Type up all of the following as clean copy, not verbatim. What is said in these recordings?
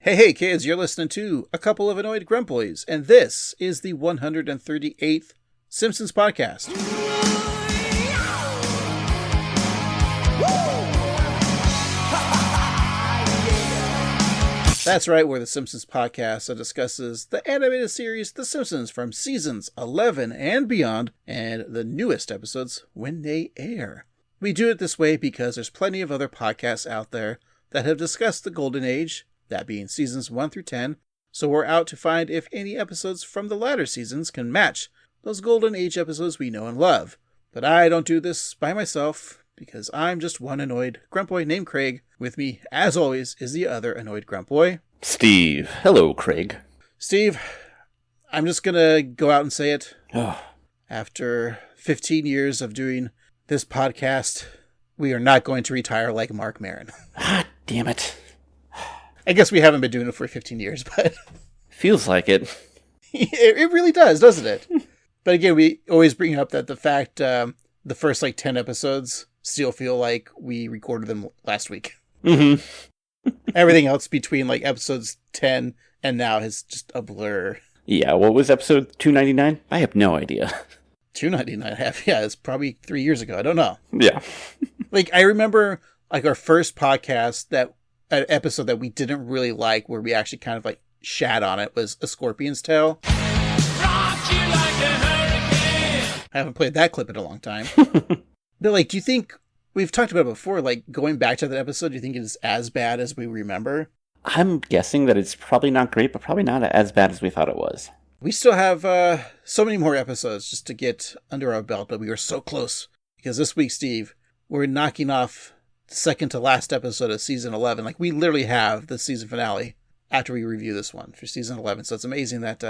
Hey kids, you're listening to A Couple of Annoyed Grumpoys, and this is the 138th Simpsons podcast. That's right, we're the Simpsons podcast that discusses the animated series The Simpsons from seasons 11 and beyond, and the newest episodes when they air. We do it this way because there's plenty of other podcasts out there that have discussed the Golden Age, that being seasons 1 through 10, so we're out to find if any episodes from the latter seasons can match those Golden Age episodes we know and love. But I don't do this by myself, because I'm just one annoyed Grumpoy named Craig. With me, as always, is the other annoyed Grumpoy, Steve. Hello, Craig. Steve, I'm just gonna go out and say it. Oh. After 15 years of doing this podcast, we are not going to retire like Mark Maron. Ah, damn it. I guess we haven't been doing it for 15 years, but... Feels like it. It really does, doesn't it? But again, we always bring up that the fact the first 10 episodes still feel like we recorded them last week. Mm-hmm. Everything else between episodes 10 and now is just a blur. Yeah, what was episode 299? I have no idea. 299, yeah, it's probably 3 years ago. I don't know. Yeah. I remember our first podcast, an episode that we didn't really like, where we actually kind of shat on it, was A Scorpion's Tail. I haven't played that clip in a long time. But do you think, we've talked about it before, going back to that episode, do you think it is as bad as we remember? I'm guessing that it's probably not great, but probably not as bad as we thought it was. We still have so many more episodes just to get under our belt, but we were so close. Because this week, Steve, we're knocking off the second to last episode of season 11. We literally have the season finale after we review this one for season 11. So it's amazing that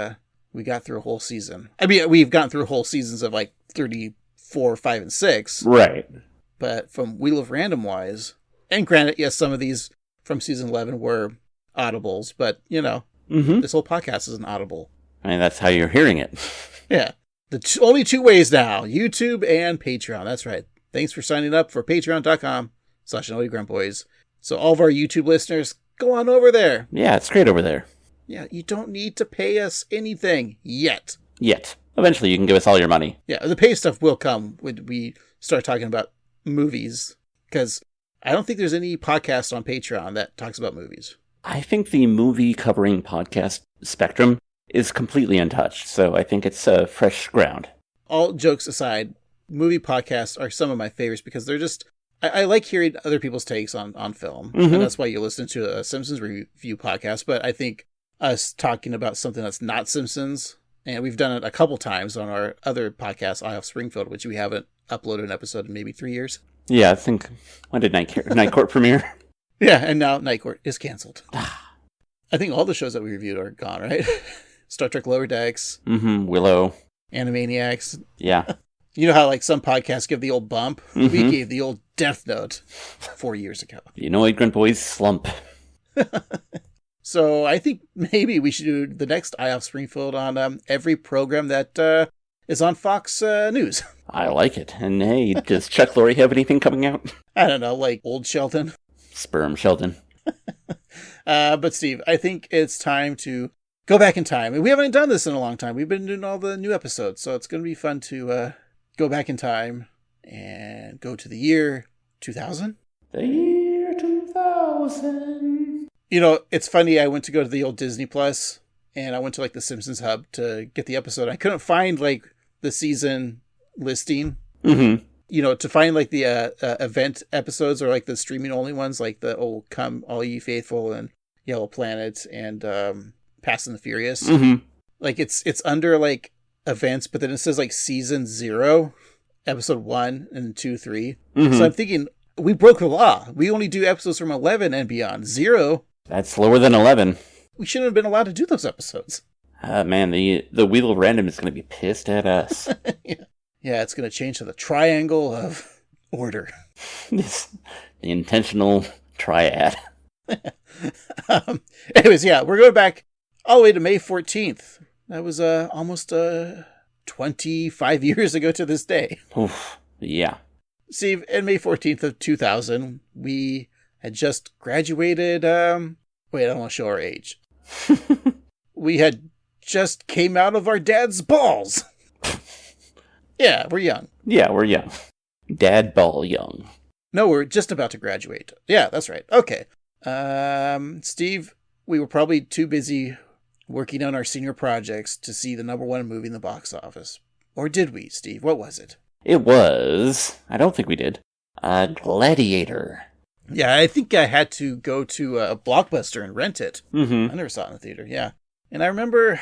we got through a whole season. I mean, we've gotten through whole seasons of 34, 5, and 6. Right. But from Wheel of Random wise, and granted, yes, some of these from season 11 were audibles, but This whole podcast is an audible. I mean, that's how you're hearing it. Yeah. Only two ways now, YouTube and Patreon. That's right. Thanks for signing up for patreon.com/AnnoyedGrumpoys. So all of our YouTube listeners, go on over there. Yeah, it's great over there. Yeah, you don't need to pay us anything yet. Yet. Eventually you can give us all your money. Yeah, the pay stuff will come when we start talking about movies, because I don't think there's any podcast on Patreon that talks about movies. I think the movie covering podcast spectrum is completely untouched, so I think it's fresh ground. All jokes aside, movie podcasts are some of my favorites because they're just... I like hearing other people's takes on film, and that's why you listen to a Simpsons review podcast, but I think us talking about something that's not Simpsons, and we've done it a couple times on our other podcast, Eye of Springfield, which we haven't uploaded an episode in maybe 3 years. Yeah, I think... When did Night Court premiere? Yeah, and now Night Court is canceled. I think all the shows that we reviewed are gone, right? Star Trek Lower Decks. Willow. Animaniacs. Yeah. You know how some podcasts give the old bump? We gave the old Death Note 4 years ago. The Annoyed Grumpoys slump. So I think maybe we should do the next Eye of Springfield on every program that is on Fox News. I like it. And hey, does Chuck Lorre have anything coming out? I don't know, Old Shelton. Sperm Sheldon. But Steve, I think it's time to go back in time. And we haven't done this in a long time. We've been doing all the new episodes, so it's going to be fun to go back in time and go to the year 2000. The year 2000. It's funny. I went to go to the old Disney Plus, and I went to the Simpsons Hub to get the episode. I couldn't find the season listing. Mm-hmm. To find the event episodes or the streaming only ones, the Oh Come All Ye Faithful and Yellow Planet and Fast and the Furious. Mm-hmm. It's under events, but then it says season 0, episode 1 and 2, 3. Mm-hmm. So I'm thinking we broke the law. We only do episodes from 11 and beyond. 0. That's lower than 11. We shouldn't have been allowed to do those episodes. Man, the Wheel of Random is going to be pissed at us. Yeah, it's going to change to the triangle of order. The intentional triad. Anyways, yeah, we're going back all the way to May 14th. That was almost 25 years ago to this day. Oof, yeah. Steve, in May 14th of 2000, we had just graduated Wait, I don't want to show our age. We had just came out of our dad's balls. Yeah, we're young. Yeah, we're young. Dad ball young. No, we're just about to graduate. Yeah, that's right. Okay. Steve, we were probably too busy working on our senior projects to see the #1 movie in the box office. Or did we, Steve? What was it? It was... I don't think we did. Gladiator. Yeah, I think I had to go to a Blockbuster and rent it. Mm-hmm. I never saw it in the theater, yeah. And I remember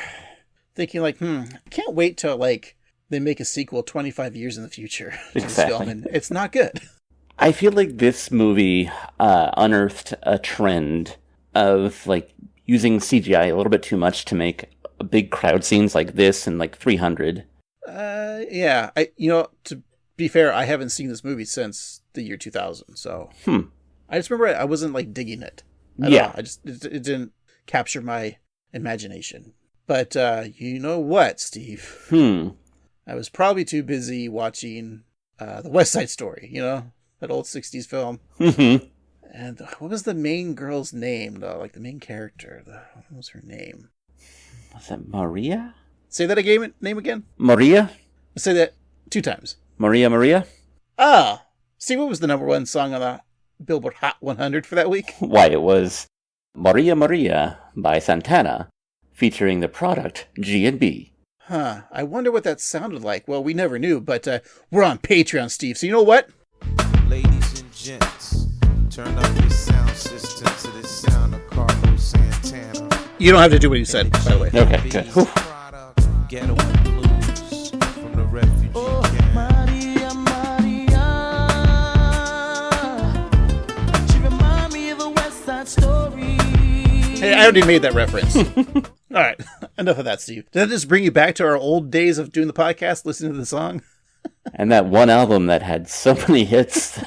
thinking, like, I can't wait till, like, they make a sequel 25 years in the future to this film, and it's not good. I feel like this movie unearthed a trend of, like, using CGI a little bit too much to make big crowd scenes like this and, like, 300. Yeah. To be fair, I haven't seen this movie since the year 2000, so... I just remember I wasn't, like, digging it. Yeah. It didn't capture my imagination. But you know what, Steve? I was probably too busy watching The West Side Story, that old 60s film. Mm-hmm. And what was the main girl's name, though? Like, the main character. What was her name? Was that Maria? Say that name again? Maria? Say that 2 times. Maria? Ah! See, what was the #1 song on the Billboard Hot 100 for that week? Why, it was Maria by Santana, featuring the product G&B. Huh. I wonder what that sounded like. Well, we never knew, but we're on Patreon, Steve, so you know what? Ladies and gents, turn up your sound system to the sound of Carlos Santana. You don't have to do what he said, by the way. Okay, good. Whew. Ghetto blues from the refugee camp. Maria, she remind me of a West Side Story. Hey, I already made that reference. All right, enough of that, Steve. Did that just bring you back to our old days of doing the podcast, listening to the song? And that one album that had so many hits.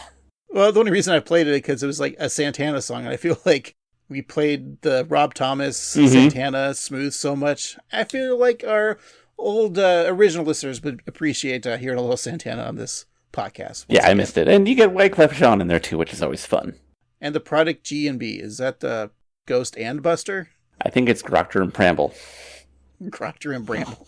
Well, the only reason I played it is because it was like a Santana song, and I feel like we played the Rob Thomas, Santana, Smooth so much. I feel like our old original listeners would appreciate hearing a little Santana on this podcast. Yeah, I missed it. And you get Wyclef Jean in there too, which is always fun. And the product G&B, is that Ghost and Buster? I think it's Groctor and Bramble. Groctor and Bramble.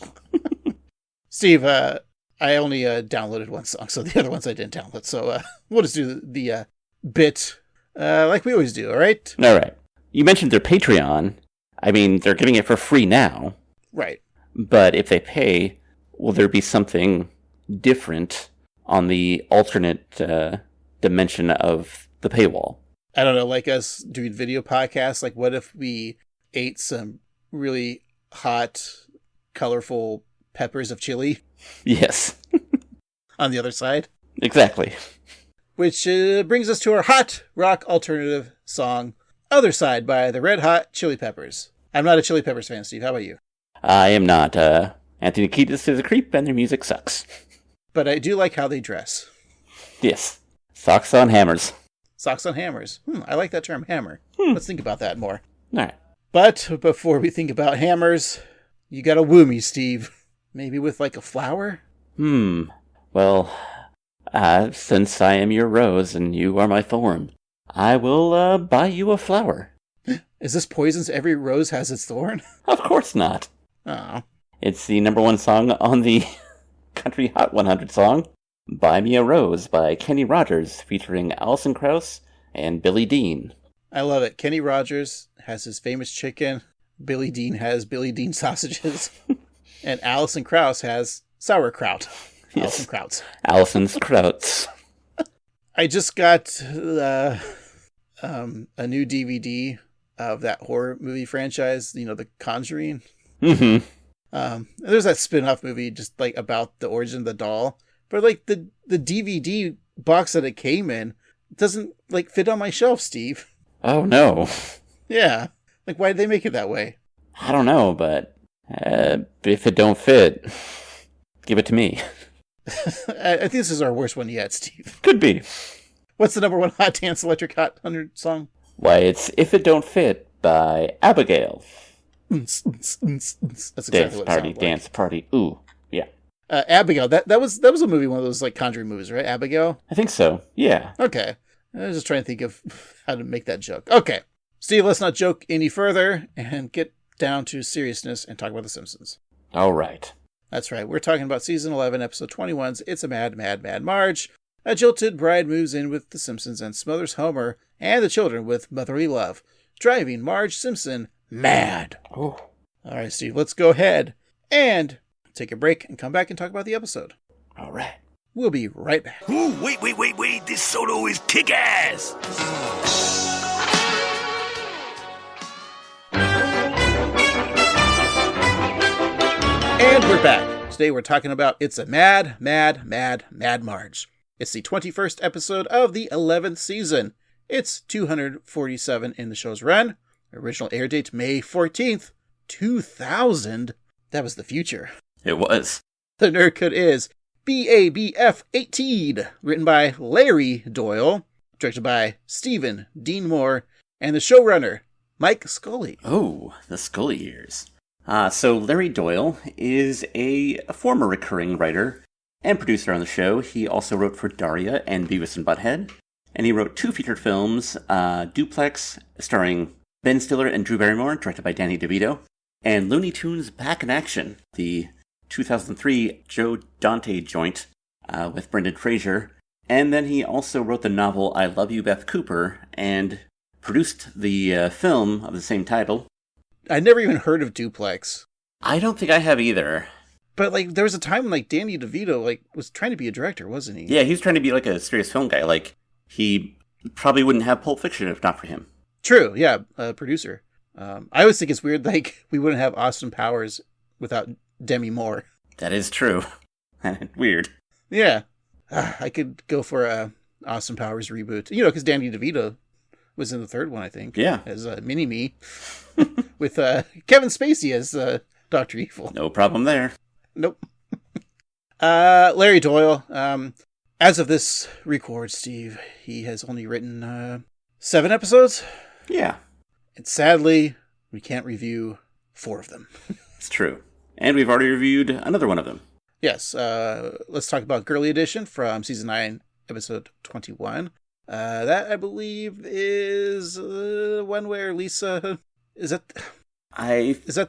Steve, I only downloaded one song, so the other ones I didn't download. So we'll just do the bit like we always do, all right? All right. You mentioned their Patreon. I mean, they're giving it for free now. Right. But if they pay, will there be something different on the alternate dimension of the paywall? I don't know, like us doing video podcasts, like what if we ate some really hot, colorful peppers of chili? Yes. On the other side? Exactly. Which brings us to our hot rock alternative song, Other Side by the Red Hot Chili Peppers. I'm not a Chili Peppers fan, Steve. How about you? I am not. Anthony Kiedis is a creep and their music sucks. But I do like how they dress. Yes. Socks on hammers. Socks on hammers. I like that term, hammer. Let's think about that more. All right. But before we think about hammers, you gotta woo me, Steve. Maybe with like a flower? Well, since I am your rose and you are my thorn, I will buy you a flower. Is this Poison's Every Rose Has Its Thorn? Of course not. Oh. It's the #1 song on the Country Hot 100 song, Buy Me a Rose by Kenny Rogers, featuring Alison Krauss and Billy Dean. I love it. Kenny Rogers has his famous chicken. Billy Dean has Billy Dean sausages. And Alison Krauss has sauerkraut. Yes. Alison's Krauts. I just got a new DVD of that horror movie franchise, The Conjuring. Mm-hmm. There's that spin-off movie just like about the origin of the doll. But like the DVD box that it came in doesn't like fit on my shelf, Steve. Oh no. Yeah. Like why did they make it that way? I don't know, but if it don't fit, give it to me. I think this is our worst one yet, Steve. Could be. What's the #1 Hot Dance Electric Hot 100 song? Why, it's If It Don't Fit by Abigail. That's exactly what it sounded like. Dance party. Ooh, yeah. Abigail. That was a movie, one of those like Conjuring movies, right? Abigail. I think so. Yeah. Okay. I was just trying to think of how to make that joke. Okay. Steve, let's not joke any further and get down to seriousness and talk about The Simpsons. All right. That's right. We're talking about season 11, episode 21's It's a Mad, Mad, Mad Marge. A jilted bride moves in with The Simpsons and smothers Homer and the children with motherly love, driving Marge Simpson mad. Oh. All right, Steve, let's go ahead and take a break and come back and talk about the episode. All right. We'll be right back. Ooh, wait. This solo is kick-ass. And we're back. Today we're talking about It's a Mad, Mad, Mad, Mad Marge. It's the 21st episode of the 11th season. It's 247 in the show's run. Original air date May 14th, 2000. That was the future. It was. The nerd code is BABF 18, written by Larry Doyle, directed by Stephen Dean Moore, and the showrunner, Mike Scully. Oh, the Scully years. So Larry Doyle is a former recurring writer and producer on the show. He also wrote for Daria and Beavis and Butthead. And he wrote 2 featured films, Duplex, starring Ben Stiller and Drew Barrymore, directed by Danny DeVito, and Looney Tunes Back in Action, the 2003 Joe Dante joint with Brendan Fraser. And then he also wrote the novel I Love You, Beth Cooper, and produced the film of the same title. I never even heard of Duplex. I don't think I have either. But, there was a time when, Danny DeVito, was trying to be a director, wasn't he? Yeah, he was trying to be, a serious film guy. He probably wouldn't have Pulp Fiction if not for him. True, yeah, producer. I always think it's weird, we wouldn't have Austin Powers without Demi Moore. That is true. Weird. Yeah. I could go for a Austin Powers reboot. Because Danny DeVito was in the third one, I think. Yeah. As Mini-Me. With Kevin Spacey as Dr. Evil. No problem there. Nope. Larry Doyle. As of this record, Steve, he has only written 7 episodes. Yeah. And sadly, we can't review 4 of them. It's true. And we've already reviewed another one of them. Yes. Let's talk about Girly Edition from Season 9, Episode 21. That, I believe, is one where Lisa... Is that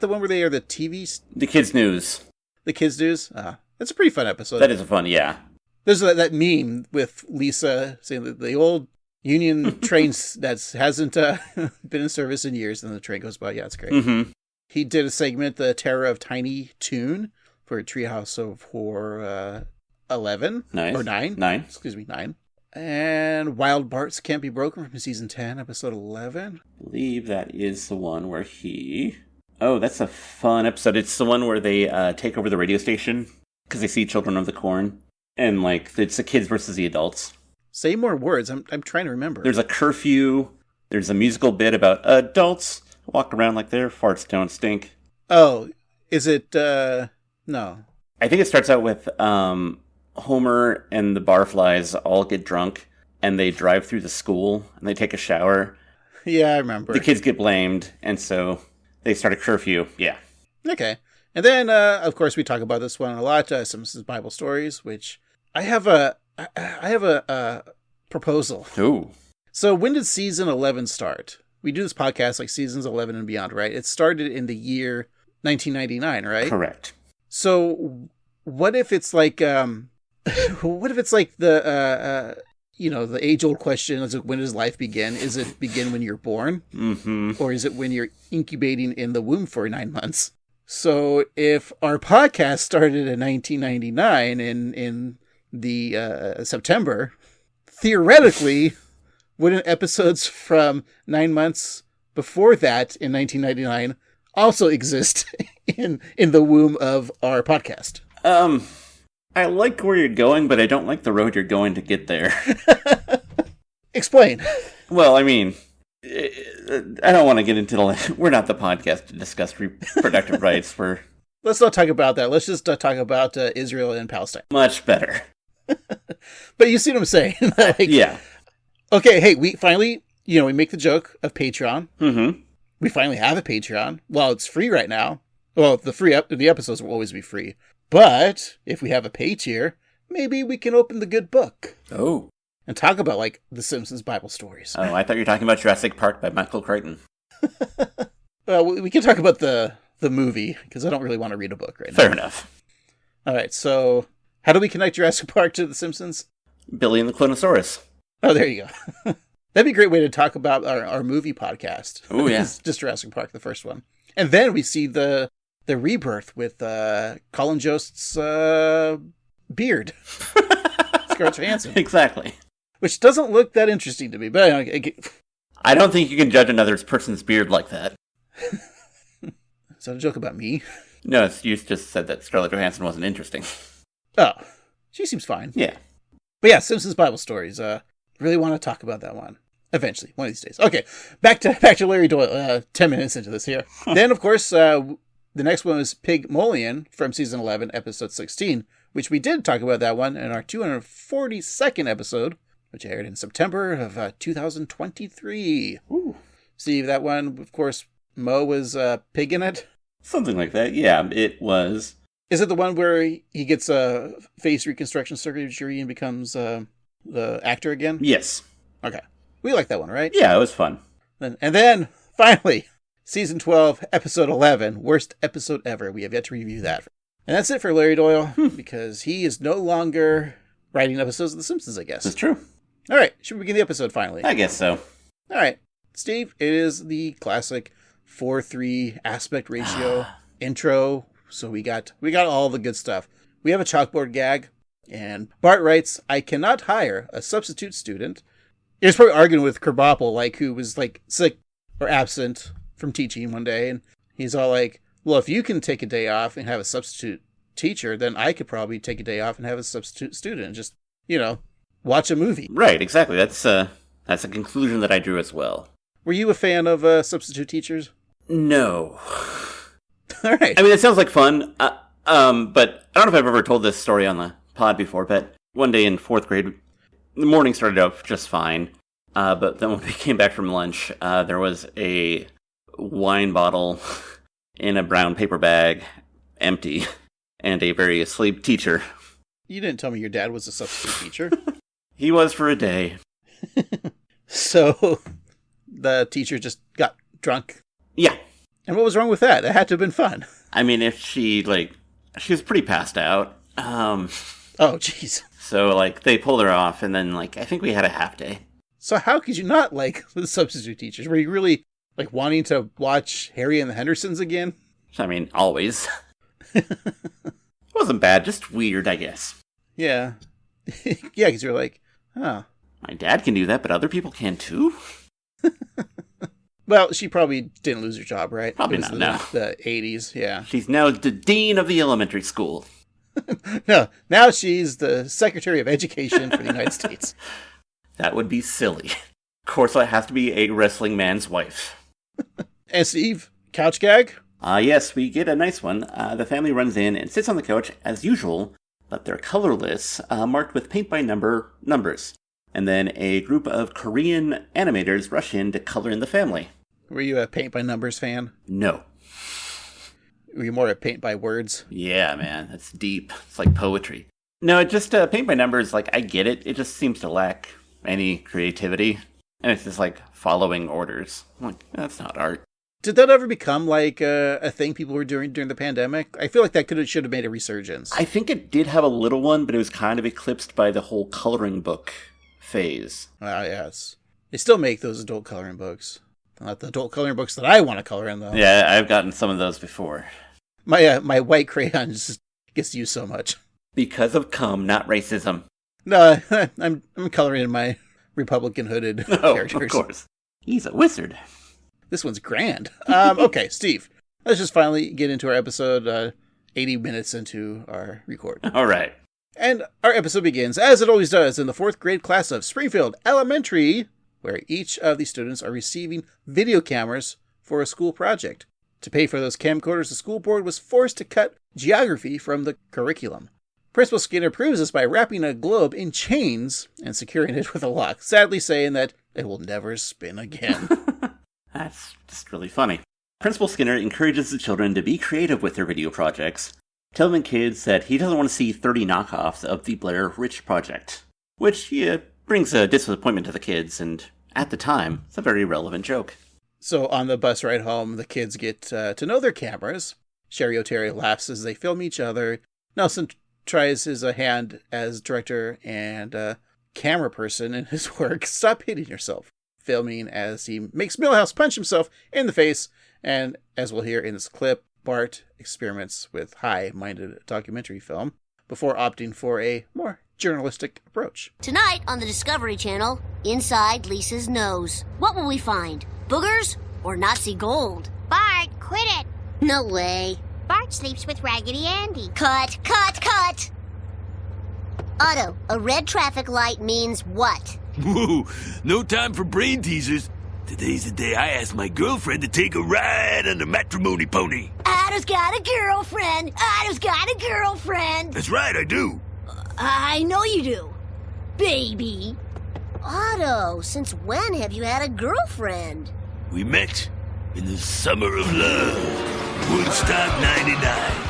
the one where they are the TV... The Kids News. The Kids News? That's a pretty fun episode. That is a fun, yeah. There's that meme with Lisa saying that the old Union train that hasn't been in service in years, and the train goes by. Yeah, it's great. Mm-hmm. He did a segment, The Terror of Tiny Toon, for Treehouse of Horror 11. Nice. Or 9. 9. Excuse me, 9. And Wild Barts Can't Be Broken from Season 10, Episode 11. I believe that is the one where he... Oh, that's a fun episode. It's the one where they take over the radio station because they see Children of the Corn. And, it's the kids versus the adults. Say more words. I'm trying to remember. There's a curfew. There's a musical bit about adults walk around like their farts don't stink. Oh, is it... No. I think it starts out with Homer and the Barflies all get drunk, and they drive through the school, and they take a shower. Yeah, I remember. The kids get blamed, and so they start a curfew. Yeah. Okay. And then, of course, we talk about this one a lot, Simpsons Bible Stories, which I have a proposal. Ooh. So when did season 11 start? We do this podcast like seasons 11 and beyond, right? It started in the year 1999, right? Correct. So what if it's like, what if it's like the age-old question is, when does life begin? Is it begin when you're born? Mm-hmm. Or is it when you're incubating in the womb for 9 months? So if our podcast started in 1999 in the September, theoretically, wouldn't episodes from 9 months before that in 1999 also exist in the womb of our podcast? I like where you're going, but I don't like the road you're going to get there. Explain. Well, I mean, I don't want to get into we're not the podcast to discuss reproductive rights. Let's not talk about that. Let's just talk about Israel and Palestine. Much better. But you see what I'm saying? Yeah. Okay, hey, we finally, we make the joke of Patreon. Mm-hmm. We finally have a Patreon. Well, it's free right now. Well, the episodes will always be free. But if we have a pay tier, maybe we can open the good book. Oh. and talk about, like, the Simpsons Bible stories. Oh, I thought you were talking about Jurassic Park by Michael Crichton. Well, we can talk about the movie, because I don't really want to read a book right now. Fair enough. All right, so how do we connect Jurassic Park to the Simpsons? Billy and the Clonosaurus. Oh, there you go. That'd be a great way to talk about our movie podcast. Oh, yeah. It's just Jurassic Park, the first one. And then we see the rebirth with Colin Jost's beard. Scarlett Johansson. Exactly. Which doesn't look that interesting to me, but I don't think you can judge another person's beard like that. Is that a joke about me? No, you just said that Scarlett Johansson wasn't interesting. Oh, she seems fine. Yeah. But yeah, Simpsons Bible stories. Really want to talk about that one. Eventually, one of these days. Okay, back to Larry Doyle. 10 minutes into this here. Then, of course, the next one was Pygmalion from season 11, episode 16, which we did talk about that one in our 242nd episode, which aired in September of 2023. Ooh. Steve, that one, of course, Mo was pig in it. Something like that. Yeah, it was. Is it the one where he gets a face reconstruction surgery and becomes the actor again? Yes. Okay. We like that one, right? Yeah, it was fun. And then, finally, season 12, episode 11, worst episode ever. We have yet to review that. And that's it for Larry Doyle, because he is no longer writing episodes of The Simpsons, I guess. That's true. All right, should we begin the episode finally? I guess so. All right. Steve, it is the classic 4:3 aspect ratio intro. So we got all the good stuff. We have a chalkboard gag, and Bart writes, "I cannot hire a substitute student." He was probably arguing with Krabappel, like, who was like sick or absent from teaching one day, and he's all like, "Well, if you can take a day off and have a substitute teacher, then I could probably take a day off and have a substitute student and just, watch a movie." Right, exactly. That's a conclusion that I drew as well. Were you a fan of substitute teachers? No. All right. I mean, it sounds like fun, but I don't know if I've ever told this story on the pod before, but one day in 4th grade, the morning started out just fine, but then when we came back from lunch, there was a wine bottle in a brown paper bag, empty, and a very asleep teacher. You didn't tell me your dad was a substitute teacher. He was for a day. So the teacher just got drunk? Yeah. And what was wrong with that? That had to have been fun. I mean, if she was pretty passed out. Oh, jeez. So, they pulled her off, and then, I think we had a half day. So how could you not like the substitute teachers? Were you really, wanting to watch Harry and the Hendersons again? I mean, always. It wasn't bad, just weird, I guess. Yeah. Yeah, because you're like, oh. My dad can do that, but other people can too? Well, she probably didn't lose her job, right? Probably not, no. The 80s, yeah. She's now the dean of the elementary school. No, now she's the Secretary of Education for the United States. That would be silly. Of course, it has to be a wrestling man's wife. And Steve, couch gag? Yes, we get a nice one. The family runs in and sits on the couch, as usual, but they're colorless, marked with paint-by-number numbers. And then a group of Korean animators rush in to color in the family. Were you a paint-by-numbers fan? No. Were you more a paint-by-words? Yeah, man, that's deep. It's like poetry. No, it just, paint-by-numbers, I get it. It just seems to lack any creativity. And it's just, following orders. That's not art. Did that ever become, a thing people were doing during the pandemic? I feel like that should have made a resurgence. I think it did have a little one, but it was kind of eclipsed by the whole coloring book phase. Yes. They still make those adult coloring books. Not the adult coloring books that I want to color in, though. Yeah, I've gotten some of those before. My white crayon just gets used so much. Because of cum, not racism. No, I'm coloring in my Republican hooded characters. Of course. He's a wizard. This one's grand. Okay, Steve, let's just finally get into our episode 80 minutes into our record. All right. And our episode begins, as it always does, in the 4th grade class of Springfield Elementary, where each of the students are receiving video cameras for a school project. To pay for those camcorders, the school board was forced to cut geography from the curriculum. Principal Skinner proves this by wrapping a globe in chains and securing it with a lock, sadly saying that it will never spin again. That's just really funny. Principal Skinner encourages the children to be creative with their video projects, telling the kids that he doesn't want to see 30 knockoffs of the Blair Witch Project. Which, yeah, brings a disappointment to the kids, and at the time, it's a very relevant joke. So on the bus ride home, the kids get to know their cameras. Sherry O'Terry laughs as they film each other. Nelson tries his hand as director and camera person in his work. Stop hitting yourself. Filming as he makes Milhouse punch himself in the face. And as we'll hear in this clip, Bart experiments with high-minded documentary film before opting for a more journalistic approach. Tonight on the Discovery Channel, inside Lisa's nose. What will we find? Boogers or Nazi gold? Bart, quit it. No way. Bart sleeps with Raggedy Andy. Cut. Otto, a red traffic light means what? Whoa, no time for brain teasers. Today's the day I asked my girlfriend to take a ride on the matrimony pony. Otto's got a girlfriend. That's right, I do. I know you do. Baby. Otto, since when have you had a girlfriend? We met in the summer of love. Woodstock 99.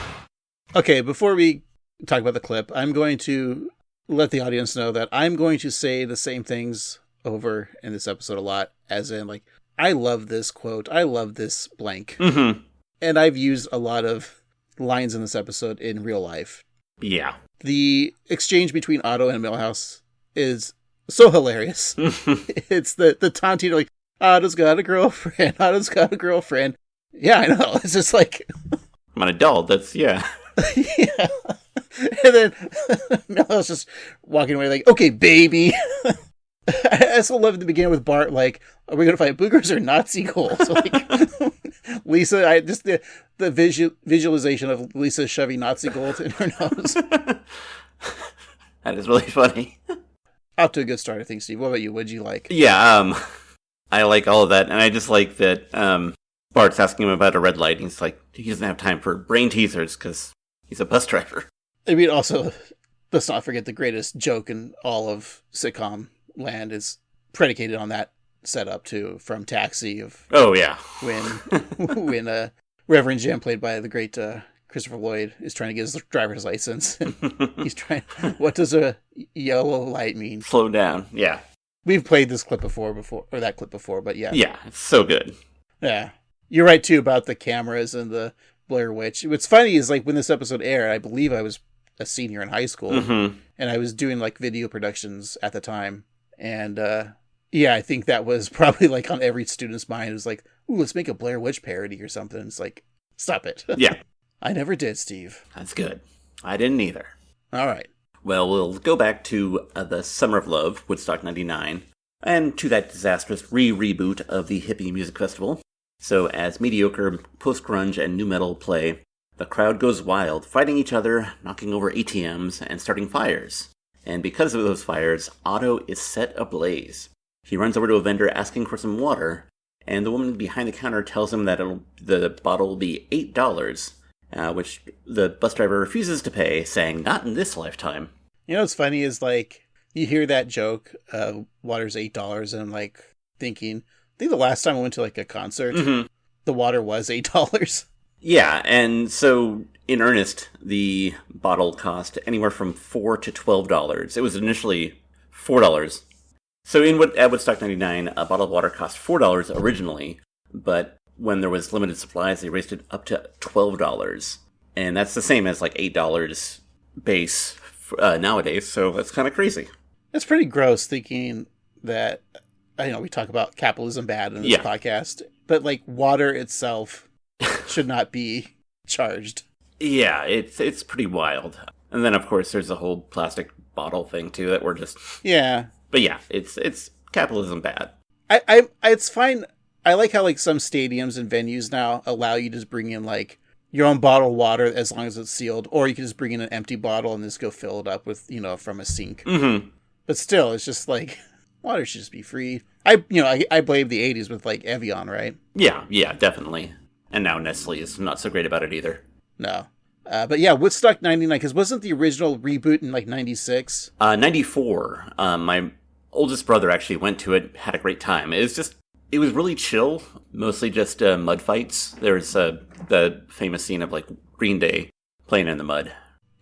Okay, before we talk about the clip, I'm going to let the audience know that I'm going to say the same things over in this episode a lot, as in, like, I love this quote, I love this blank. Mm-hmm. And I've used a lot of lines in this episode in real life. Yeah. The exchange between Otto and Milhouse is so hilarious. It's the taunting, like, Otto's got a girlfriend. Yeah, I know. It's just like... I'm an adult. That's, yeah. Yeah. And then Milhouse just walking away like, okay, baby. I also love to begin with Bart, like, are we going to fight boogers or Nazi gold? So, like, Lisa, just the visualization of Lisa shoving Nazi gold in her nose. That is really funny. Off to a good start, I think, Steve. What about you? What'd you like? Yeah, I like all of that, and I just like that Bart's asking him about a red light, and he's like, he doesn't have time for brain teasers because he's a bus driver. I mean, also, let's not forget the greatest joke in all of sitcom land is predicated on that setup, too, from Taxi. Oh, yeah. When Reverend Jim, played by the great Christopher Lloyd, is trying to get his driver's license. And he's trying, what does a yellow light mean? Slow down, yeah. We've played this clip before, or that clip before, but yeah. Yeah, it's so good. Yeah. You're right, too, about the cameras and the Blair Witch. What's funny is, like, when this episode aired, I believe I was a senior in high school, and I was doing, like, video productions at the time. And, yeah, I think that was probably, like, on every student's mind. It was like, ooh, let's make a Blair Witch parody or something. It's like, stop it. Yeah. I never did, Steve. That's good. I didn't either. All right. Well, we'll go back to the Summer of Love, Woodstock 99, and to that disastrous reboot of the Hippie Music Festival. So, as mediocre post-grunge and nu metal play, the crowd goes wild, fighting each other, knocking over ATMs, and starting fires. And because of those fires, Otto is set ablaze. He runs over to a vendor asking for some water, and the woman behind the counter tells him that the bottle will be $8, which the bus driver refuses to pay, saying, not in this lifetime. You know what's funny is, like, you hear that joke, water's $8, and I'm, like, thinking, I think the last time I went to, like, a concert, the water was $8. Yeah, and so, in earnest, the bottle cost anywhere from $4 to $12. It was initially $4. So at Woodstock 99, a bottle of water cost $4 originally, but when there was limited supplies, they raised it up to $12. And that's the same as, like, $8 base nowadays, so that's kind of crazy. It's pretty gross thinking that, I know we talk about capitalism bad in this podcast, but, like, water itself should not be charged. Yeah, it's pretty wild. And then, of course, there's the whole plastic bottle thing, too, that we're just... Yeah. But yeah, it's capitalism bad. It's fine. I like how, like, some stadiums and venues now allow you to just bring in, like, your own bottle of water as long as it's sealed, or you can just bring in an empty bottle and just go fill it up with, from a sink. Mm-hmm. But still, it's just like, water should just be free. I blame the 80s with, like, Evian, right? Yeah, definitely. And now Nestle is not so great about it either. No. But yeah, Woodstock 99, because wasn't the original reboot in, like, 96? 94. My oldest brother actually went to it, had a great time. It was really chill, mostly just mud fights. There's the famous scene of, like, Green Day playing in the mud.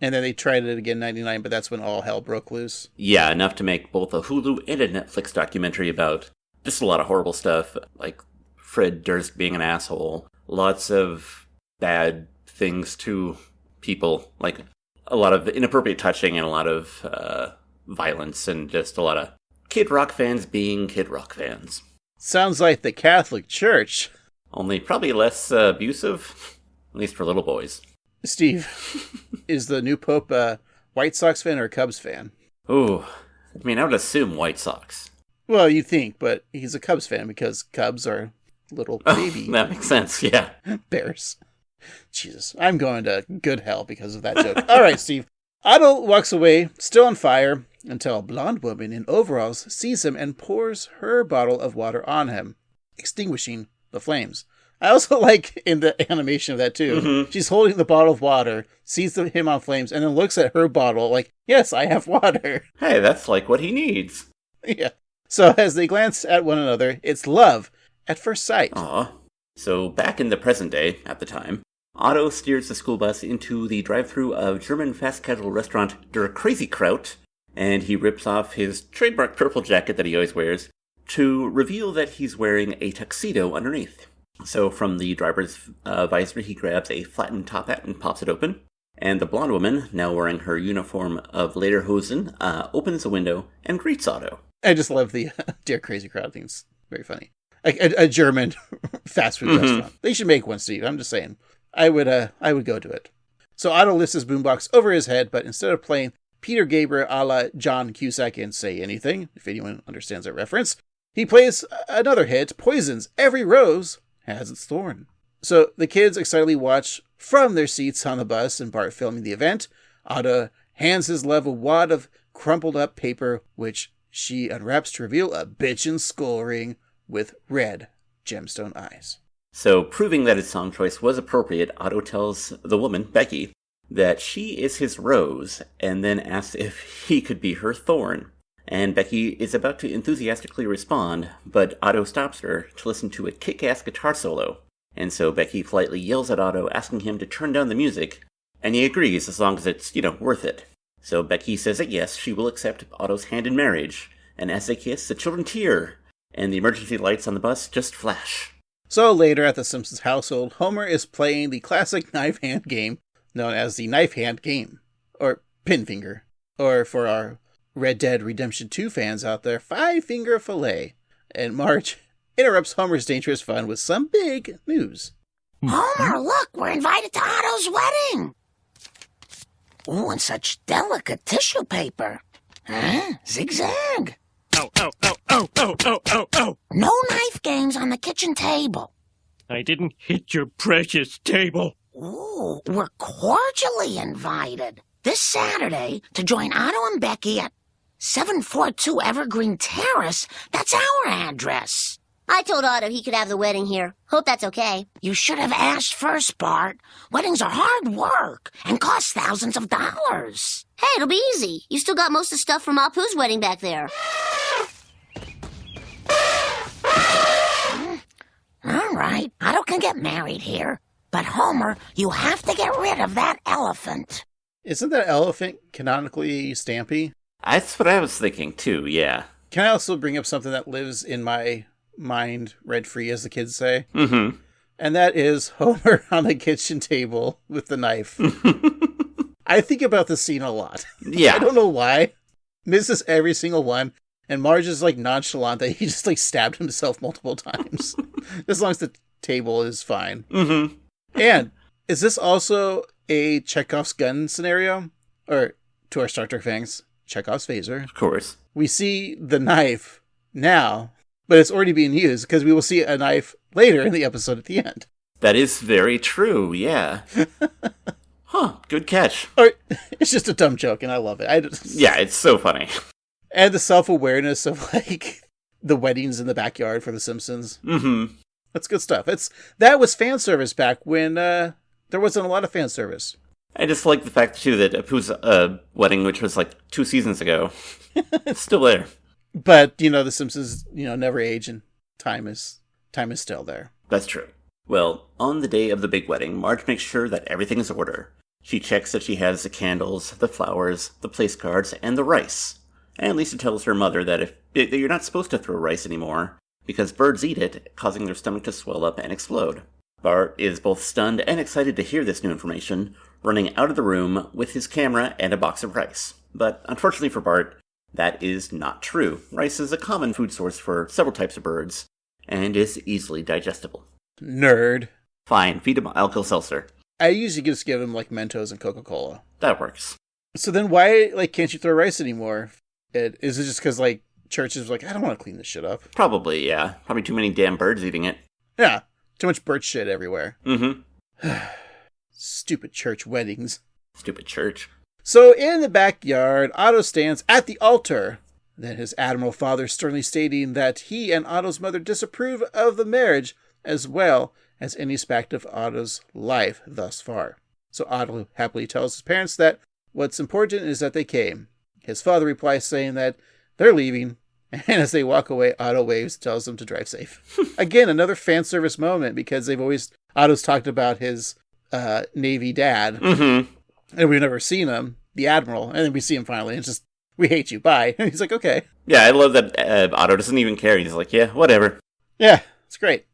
And then they tried it again in 99, but that's when all hell broke loose. Yeah, enough to make both a Hulu and a Netflix documentary about just a lot of horrible stuff, like Fred Durst being an asshole, lots of bad things to people, like a lot of inappropriate touching and a lot of violence, and just a lot of Kid Rock fans being Kid Rock fans. Sounds like the Catholic Church. Only probably less abusive, at least for little boys. Steve, is the new Pope a White Sox fan or a Cubs fan? Ooh, I mean, I would assume White Sox. Well, you think, but he's a Cubs fan because Cubs are little baby That makes sense, yeah. bears. Jesus, I'm going to good hell because of that joke. All right, Steve. Otto walks away, still on fire, until a blonde woman in overalls sees him and pours her bottle of water on him, extinguishing the flames. I also like in the animation of that too. Mm-hmm. She's holding the bottle of water, sees him on flames, and then looks at her bottle like, yes, I have water. Hey, that's like what he needs. Yeah. So as they glance at one another, it's love at first sight. Aw. So back in the present day, at the time, Otto steers the school bus into the drive-thru of German fast casual restaurant Der Crazy Kraut, and he rips off his trademark purple jacket that he always wears to reveal that he's wearing a tuxedo underneath. So from the driver's visor, he grabs a flattened top hat and pops it open. And the blonde woman, now wearing her uniform of lederhosen, opens the window and greets Otto. I just love the Der Crazy Crowd. I think it's very funny. Like a German fast food restaurant. They should make one, Steve. I'm just saying. I would go to it. So Otto lifts his boombox over his head, but instead of playing Peter Gabriel a la John Cusack and Say Anything, if anyone understands that reference, he plays another hit, Poison's Every Rose Has Its Thorn. So the kids excitedly watch from their seats on the bus and Bart filming the event. Otto hands his love a wad of crumpled up paper, which she unwraps to reveal a bitchin' skull ring with red gemstone eyes. So, proving that his song choice was appropriate, Otto tells the woman, Becky, that she is his rose, and then asks if he could be her thorn. And Becky is about to enthusiastically respond, but Otto stops her to listen to a kick-ass guitar solo. And so Becky politely yells at Otto, asking him to turn down the music, and he agrees as long as it's, worth it. So Becky says that yes, she will accept Otto's hand in marriage, and as they kiss, the children tear, and the emergency lights on the bus just flash. So later at the Simpsons household, Homer is playing the classic knife hand game known as the knife hand game, or pin finger, or for our Red Dead Redemption 2 fans out there, 5-finger fillet. And Marge interrupts Homer's dangerous fun with some big news. Homer, look, we're invited to Otto's wedding. Ooh, and such delicate tissue paper. Huh? Zigzag. Ow, ow, ow, ow, ow, ow, ow, ow. No knife games on the kitchen table. I didn't hit your precious table. Ooh, we're cordially invited this Saturday to join Otto and Becky at 742 Evergreen Terrace. That's our address. I told Otto he could have the wedding here. Hope that's okay. You should have asked first, Bart. Weddings are hard work and cost thousands of dollars. Hey, it'll be easy. You still got most of the stuff from Apu's wedding back there. All right, Otto can get married here. But Homer, you have to get rid of that elephant. Isn't that elephant canonically Stampy? That's what I was thinking too, yeah. Can I also bring up something that lives in my mind rent-free, as the kids say? Mm-hmm. And that is Homer on the kitchen table with the knife. I think about this scene a lot. Yeah. I don't know why. Misses every single one. And Marge is nonchalant that he just stabbed himself multiple times. As long as the table is fine. Mm-hmm. And is this also a Chekhov's gun scenario? Or, to our Star Trek fans, Chekhov's phaser. Of course. We see the knife now, but it's already being used because we will see a knife later in the episode at the end. That is very true, yeah. Huh, good catch. Or it's just a dumb joke and I love it. Yeah, it's so funny. And the self-awareness of the weddings in the backyard for The Simpsons. Mm-hmm. That's good stuff. That was fan service back when there wasn't a lot of fan service. I just like the fact, too, that Apu's wedding, which was 2 seasons ago, it's still there. But, The Simpsons, never age, and time is still there. That's true. Well, on the day of the big wedding, Marge makes sure that everything is in order. She checks that she has the candles, the flowers, the place cards, and the rice. And Lisa tells her mother that that you're not supposed to throw rice anymore, because birds eat it, causing their stomach to swell up and explode. Bart is both stunned and excited to hear this new information, running out of the room with his camera and a box of rice. But unfortunately for Bart, that is not true. Rice is a common food source for several types of birds, and is easily digestible. Nerd. Fine, feed him Alka-Seltzer. I usually just give him, like, Mentos and Coca-Cola. That works. So then why, like, can't you throw rice anymore? Is it just because, like, churches are like, I don't want to clean this shit up? Probably, yeah. Probably too many damn birds eating it. Yeah. Too much bird shit everywhere. Mm-hmm. Stupid church weddings. Stupid church. So in the backyard, Otto stands at the altar. Then his admiral father sternly stating that he and Otto's mother disapprove of the marriage as well as any aspect of Otto's life thus far. So Otto happily tells his parents that what's important is that they came. His father replies saying that they're leaving, and as they walk away, Otto waves and tells them to drive safe. Again, another fan service moment, because Otto's talked about his Navy dad, and we've never seen him, the admiral, and then we see him finally, and it's just, we hate you, bye. And he's like, okay. Yeah, I love that Otto doesn't even care. He's like, yeah, whatever. Yeah, it's great.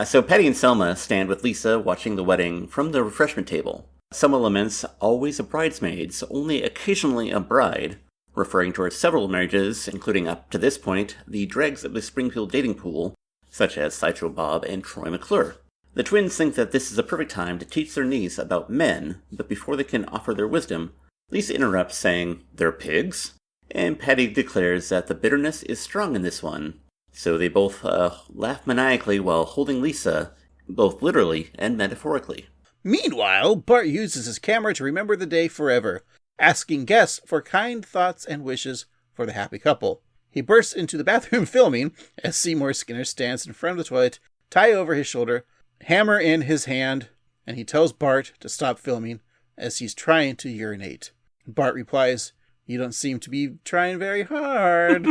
So Patty and Selma stand with Lisa watching the wedding from the refreshment table. Selma laments, always a bridesmaid, only occasionally a bride, referring to her several marriages, including up to this point, the dregs of the Springfield dating pool, such as Sideshow Bob and Troy McClure. The twins think that this is a perfect time to teach their niece about men, but before they can offer their wisdom, Lisa interrupts saying, they're pigs? And Patty declares that the bitterness is strong in this one. So they both laugh maniacally while holding Lisa, both literally and metaphorically. Meanwhile, Bart uses his camera to remember the day forever, asking guests for kind thoughts and wishes for the happy couple. He bursts into the bathroom filming as Seymour Skinner stands in front of the toilet, tie over his shoulder, hammer in his hand, and he tells Bart to stop filming as he's trying to urinate. Bart replies, "You don't seem to be trying very hard."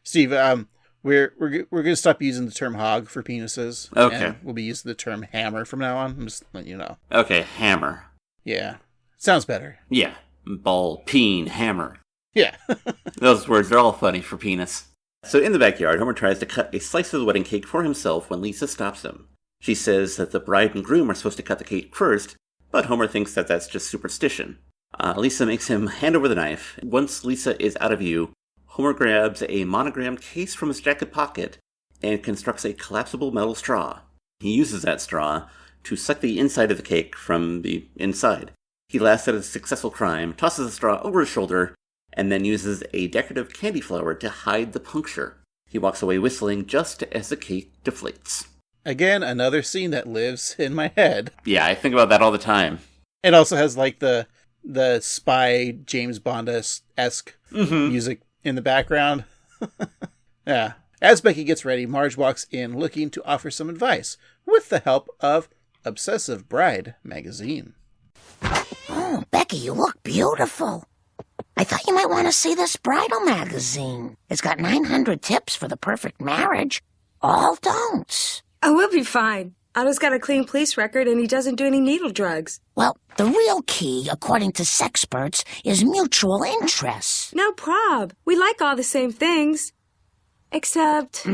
Steve, we're going to stop using the term hog for penises. Okay. And we'll be using the term hammer from now on. I'm just letting you know. Okay, hammer. Yeah. Sounds better. Yeah. Ball, peen, hammer. Yeah. Those words are all funny for penis. So in the backyard, Homer tries to cut a slice of the wedding cake for himself when Lisa stops him. She says that the bride and groom are supposed to cut the cake first, but Homer thinks that that's just superstition. Lisa makes him hand over the knife. Once Lisa is out of view, Homer grabs a monogrammed case from his jacket pocket and constructs a collapsible metal straw. He uses that straw to suck the inside of the cake from the inside. He laughs at his successful crime, tosses the straw over his shoulder, and then uses a decorative candy flower to hide the puncture. He walks away whistling just as the cake deflates. Again, another scene that lives in my head. Yeah, I think about that all the time. It also has like the spy James Bond-esque music in the background. Yeah. As Becky gets ready, Marge walks in looking to offer some advice with the help of Obsessive Bride magazine. Oh, Becky, you look beautiful. I thought you might want to see this bridal magazine. It's got 900 tips for the perfect marriage. All don'ts. Oh, we'll be fine. Otto's got a clean police record and he doesn't do any needle drugs. Well, the real key, according to sexperts, is mutual interest. No prob. We like all the same things. Except...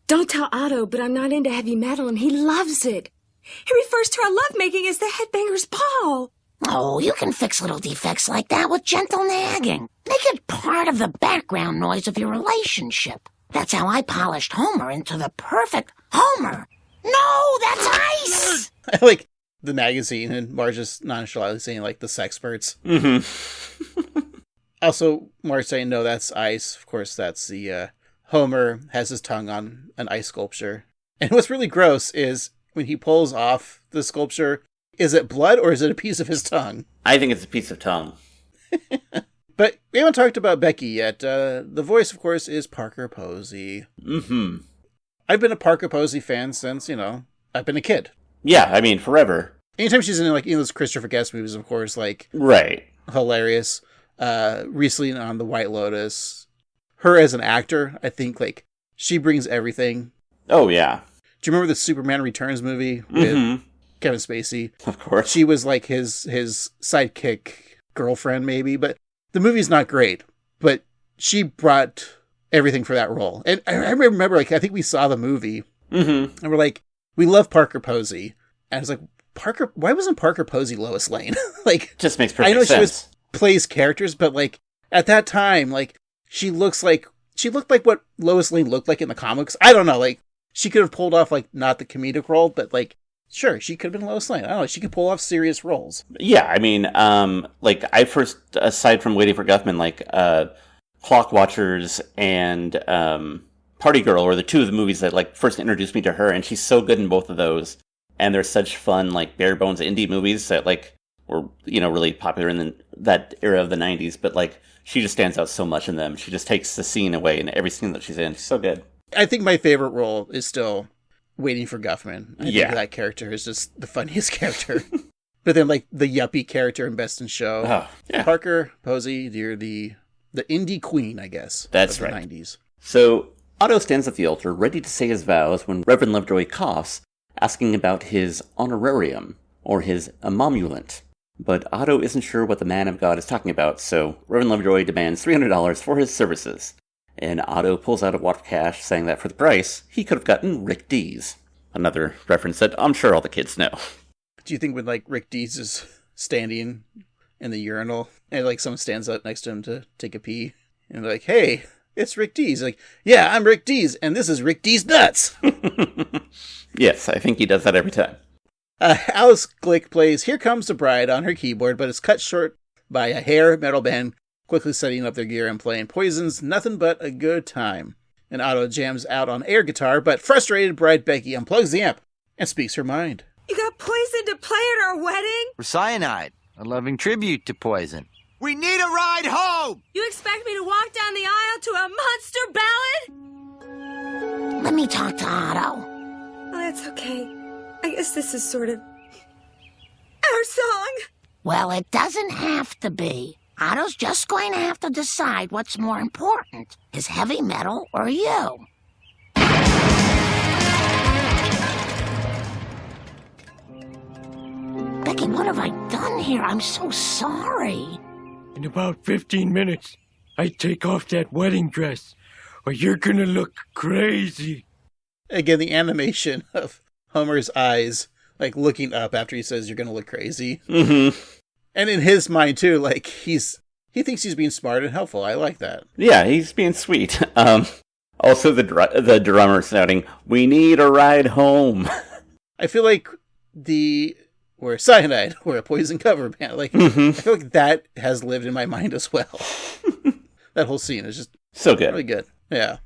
Don't tell Otto, but I'm not into heavy metal and he loves it. He refers to our lovemaking as the headbanger's ball. Oh, you can fix little defects like that with gentle nagging. Make it part of the background noise of your relationship. That's how I polished Homer into the perfect Homer. No, that's ice! I like the magazine and Marge just nonchalantly saying like the sexperts. Also, Marge saying, no, that's ice. Of course, that's the Homer has his tongue on an ice sculpture. And what's really gross is when he pulls off the sculpture, is it blood or is it a piece of his tongue? I think it's a piece of tongue. But we haven't talked about Becky yet. The voice, of course, is Parker Posey. I've been a Parker Posey fan since, I've been a kid. Yeah, I mean, forever. Anytime she's in, those Christopher Guest movies, of course, Right. Hilarious. Recently on The White Lotus. Her as an actor, I think, she brings everything. Oh, yeah. Do you remember the Superman Returns movie with Kevin Spacey. Of course. She was like his sidekick girlfriend, maybe. But the movie's not great. But she brought everything for that role. And I remember, like, I think we saw the movie. And we're like, we love Parker Posey. And I was like, why wasn't Parker Posey Lois Lane? Like, just makes perfect sense. I know she plays characters, but like at that time, like she looked like what Lois Lane looked like in the comics. I don't know, like she could have pulled off like not the comedic role, but like sure, she could have been Lois Lane. I don't know, she could pull off serious roles. Yeah, I mean, like I first, aside from Waiting for Guffman, like Clock Watchers and Party Girl were the two of the movies that like first introduced me to her, and she's so good in both of those. And they're such fun, like, bare bones indie movies that, like, were, really popular in that era of the 90s. But, like, she just stands out so much in them. She just takes the scene away in every scene that she's in. She's so good. I think my favorite role is still Waiting for Guffman. I think that character is just the funniest character. But then, like, the yuppie character in Best in Show. Oh, yeah. Parker Posey, you're the indie queen, I guess. That's of the right. 90s. So, Otto stands at the altar, ready to say his vows when Reverend Lovejoy coughs, asking about his honorarium, or his emolument. But Otto isn't sure what the man of God is talking about, so Reverend Lovejoy demands $300 for his services. And Otto pulls out a wad of cash, saying that for the price, he could have gotten Rick Dees. Another reference that I'm sure all the kids know. Do you think when, like, Rick Dees is standing in the urinal, and, like, someone stands up next to him to take a pee, and they're like, hey, it's Rick Dees. Like, yeah, I'm Rick Dees, and this is Rick Dees Nuts. Yes, I think he does that every time. Alice Glick plays Here Comes the Bride on her keyboard, but is cut short by a hair metal band quickly setting up their gear and playing Poison's Nothing But a Good Time. And Otto jams out on air guitar, but frustrated bride Becky unplugs the amp and speaks her mind. You got Poison to play at our wedding? For Cyanide, a loving tribute to Poison. We need a ride home! You expect me to walk down the aisle to a monster ballad? Let me talk to Otto. Oh, that's okay. I guess this is sort of our song. Well, it doesn't have to be. Otto's just going to have to decide what's more important, his heavy metal or you. Becky, what have I done here? I'm so sorry. In about 15 minutes, I take off that wedding dress, or you're gonna look crazy. Again, the animation of Homer's eyes, like, looking up after he says you're gonna look crazy. Mm-hmm. And in his mind, too, like, he thinks he's being smart and helpful. I like that. Yeah, he's being sweet. Also, the drummer shouting, "We need a ride home." I feel like we're Cyanide, we're a Poison cover band. Like, I feel like that has lived in my mind as well. That whole scene is just so good. Really good. Yeah.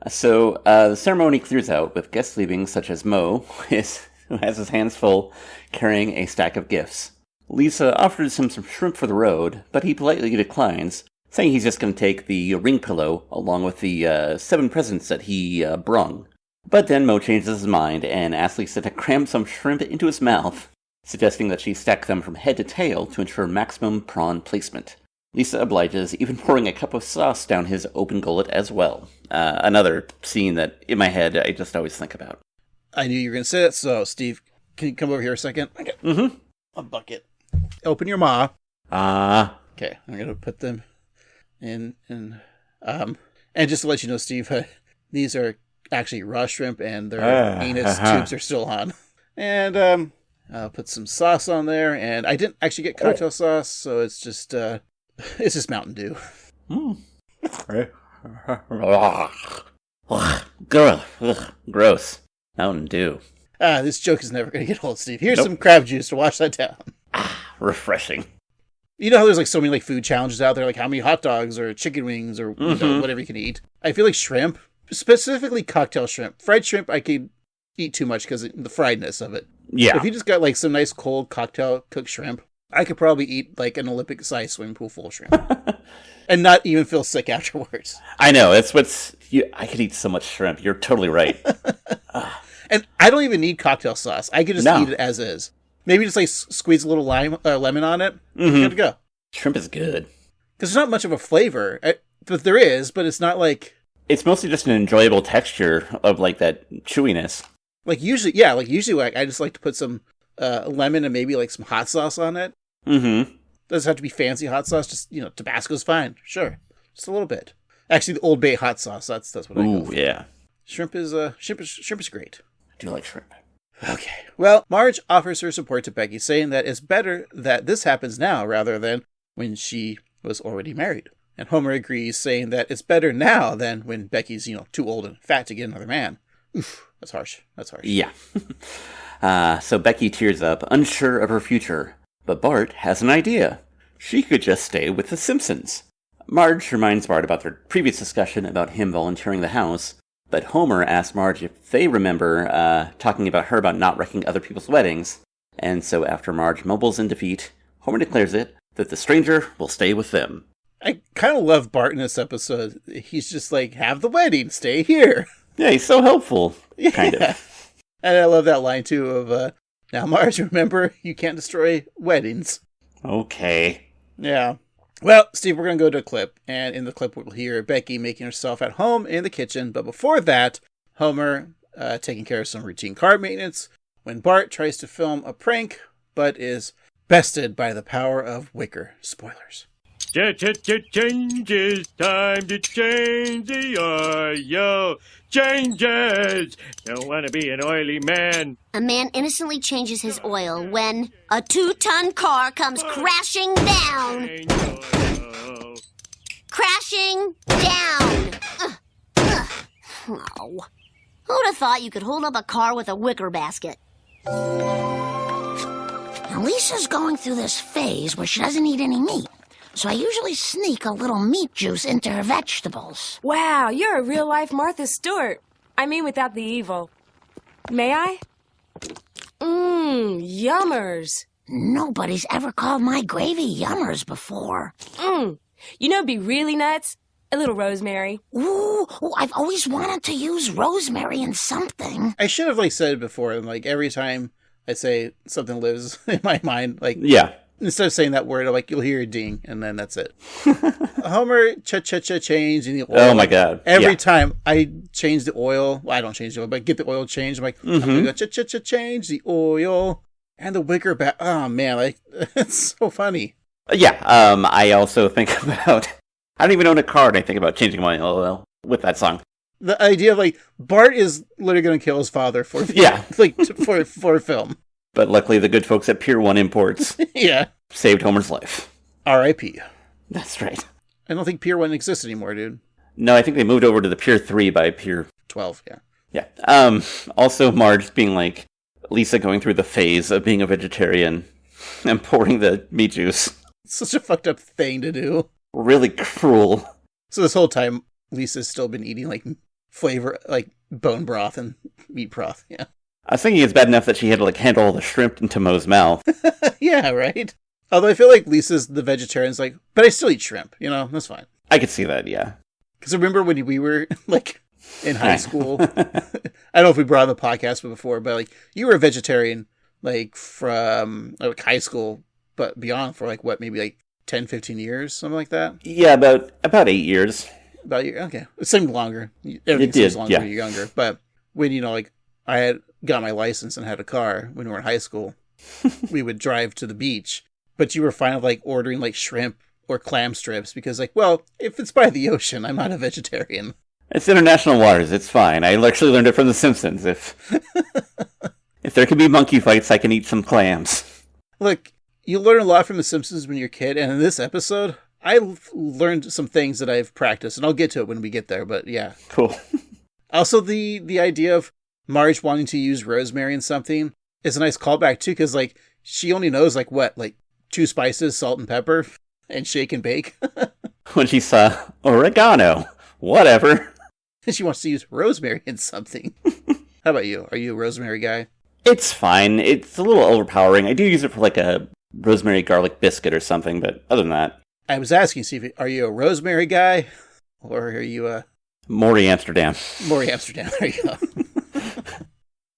So, the ceremony clears out with guests leaving, such as Mo, who has his hands full, carrying a stack of gifts. Lisa offers him some shrimp for the road, but he politely declines, saying he's just going to take the ring pillow along with the 7 presents that he brung. But then Mo changes his mind and asks Lisa to cram some shrimp into his mouth, suggesting that she stack them from head to tail to ensure maximum prawn placement. Lisa obliges, even pouring a cup of sauce down his open gullet as well. Another scene that, in my head, I just always think about. I knew you were going to say that, so, Steve, can you come over here a second? Okay. A bucket. Open your maw. Okay, I'm going to put them in. And just to let you know, Steve, these are actually raw shrimp, and their anus tubes are still on. And I'll put some sauce on there, and I didn't actually get cocktail sauce, so it's just Mountain Dew. Gross. Mountain Dew. This joke is never going to get old, Steve. Here's some crab juice to wash that down. Refreshing. You know how there's like so many like food challenges out there, like how many hot dogs or chicken wings or you know, whatever you can eat. I feel like shrimp, specifically cocktail shrimp, fried shrimp, I could eat too much because of the friedness of it. Yeah. If you just got like some nice cold cocktail cooked shrimp, I could probably eat like an Olympic-sized swimming pool full of shrimp and not even feel sick afterwards. I know. I could eat so much shrimp. You're totally right. And I don't even need cocktail sauce. I could just eat it as is. Maybe just like squeeze a little lemon on it. Good to go. Shrimp is good. Because there's not much of a flavor. But there is, but it's not like... It's mostly just an enjoyable texture of like that chewiness. Usually I just like to put some lemon and maybe like some hot sauce on it. Mm-hmm. Doesn't have to be fancy hot sauce. Just, Tabasco's fine. Sure. Just a little bit. Actually, the Old Bay hot sauce. That's what I go for. Yeah. Shrimp is great. I do like shrimp. Okay. Well, Marge offers her support to Becky, saying that it's better that this happens now rather than when she was already married. And Homer agrees, saying that it's better now than when Becky's, too old and fat to get another man. Oof, that's harsh. Yeah. So Becky tears up, unsure of her future. But Bart has an idea. She could just stay with the Simpsons. Marge reminds Bart about their previous discussion about him volunteering the house, but Homer asks Marge if they remember talking about her about not wrecking other people's weddings. And so after Marge mumbles in defeat, Homer declares that the stranger will stay with them. I kind of love Bart in this episode. He's just like, have the wedding, stay here. Yeah, he's so helpful, kind of. And I love that line, too, of, now, Marge, remember, you can't destroy weddings. Okay. Yeah. Well, Steve, we're going to go to a clip, and in the clip we'll hear Becky making herself at home in the kitchen, but before that, Homer taking care of some routine car maintenance when Bart tries to film a prank, but is bested by the power of wicker. Spoilers. Changes, time to change the oil. Changes! Don't want to be an oily man. A man innocently changes his oil when a 2-ton car comes crashing down. Crashing down. Oh. Who'd have thought you could hold up a car with a wicker basket? Now, Lisa's going through this phase where she doesn't eat any meat. So I usually sneak a little meat juice into her vegetables. Wow, you're a real-life Martha Stewart. I mean, without the evil. May I? Yummers. Nobody's ever called my gravy yummers before. You know it'd be really nuts? A little rosemary. Ooh, I've always wanted to use rosemary in something. I should have, said it before, and, every time I say something lives in my mind, Yeah. Instead of saying that word, you'll hear a ding, and then that's it. Homer changing the oil. Oh, my God. Every time I change the oil, well, I don't change the oil, but get the oil changed, I'm I'm going to go change the oil. And the wicker bat. Oh, man, it's so funny. Yeah, I also think about, I don't even own a car, and I think about changing my oil with that song. The idea of, Bart is literally going to kill his father for for film. But luckily, the good folks at Pier 1 Imports saved Homer's life. R.I.P. That's right. I don't think Pier 1 exists anymore, dude. No, I think they moved over to the Pier 3 by Pier 12, yeah. Yeah. Also, Marge being Lisa going through the phase of being a vegetarian and pouring the meat juice. It's such a fucked up thing to do. Really cruel. So this whole time, Lisa's still been eating, flavor, bone broth and meat broth, yeah. I was thinking it's bad enough that she had to handle all the shrimp into Moe's mouth. Yeah, right? Although I feel like Lisa's the vegetarian's but I still eat shrimp, that's fine. I could see that, yeah. Because remember when we were, in high school? I don't know if we brought on the podcast before, but, you were a vegetarian, from, high school, but beyond for, maybe, 10, 15 years, something like that? Yeah, about 8 years. About a year, okay. It seemed longer. Everything it did, seems longer yeah. when you're younger. But when, I had got my license and had a car when we were in high school, we would drive to the beach. But you were fine with ordering shrimp or clam strips because if it's by the ocean, I'm not a vegetarian. It's international waters. It's fine. I actually learned it from The Simpsons. If there can be monkey fights, I can eat some clams. Look, you learn a lot from The Simpsons when you're a kid. And in this episode, I learned some things that I've practiced. And I'll get to it when we get there. But yeah. Cool. Also, the idea of Marge wanting to use rosemary in something is a nice callback, too, because, she only knows, 2 spices, salt and pepper, and shake and bake. When she saw oregano, whatever. She wants to use rosemary in something. How about you? Are you a rosemary guy? It's fine. It's a little overpowering. I do use it for, a rosemary garlic biscuit or something, but other than that. I was asking, Steve, are you a rosemary guy, or are you a... Maury Amsterdam. Maury Amsterdam, there you go.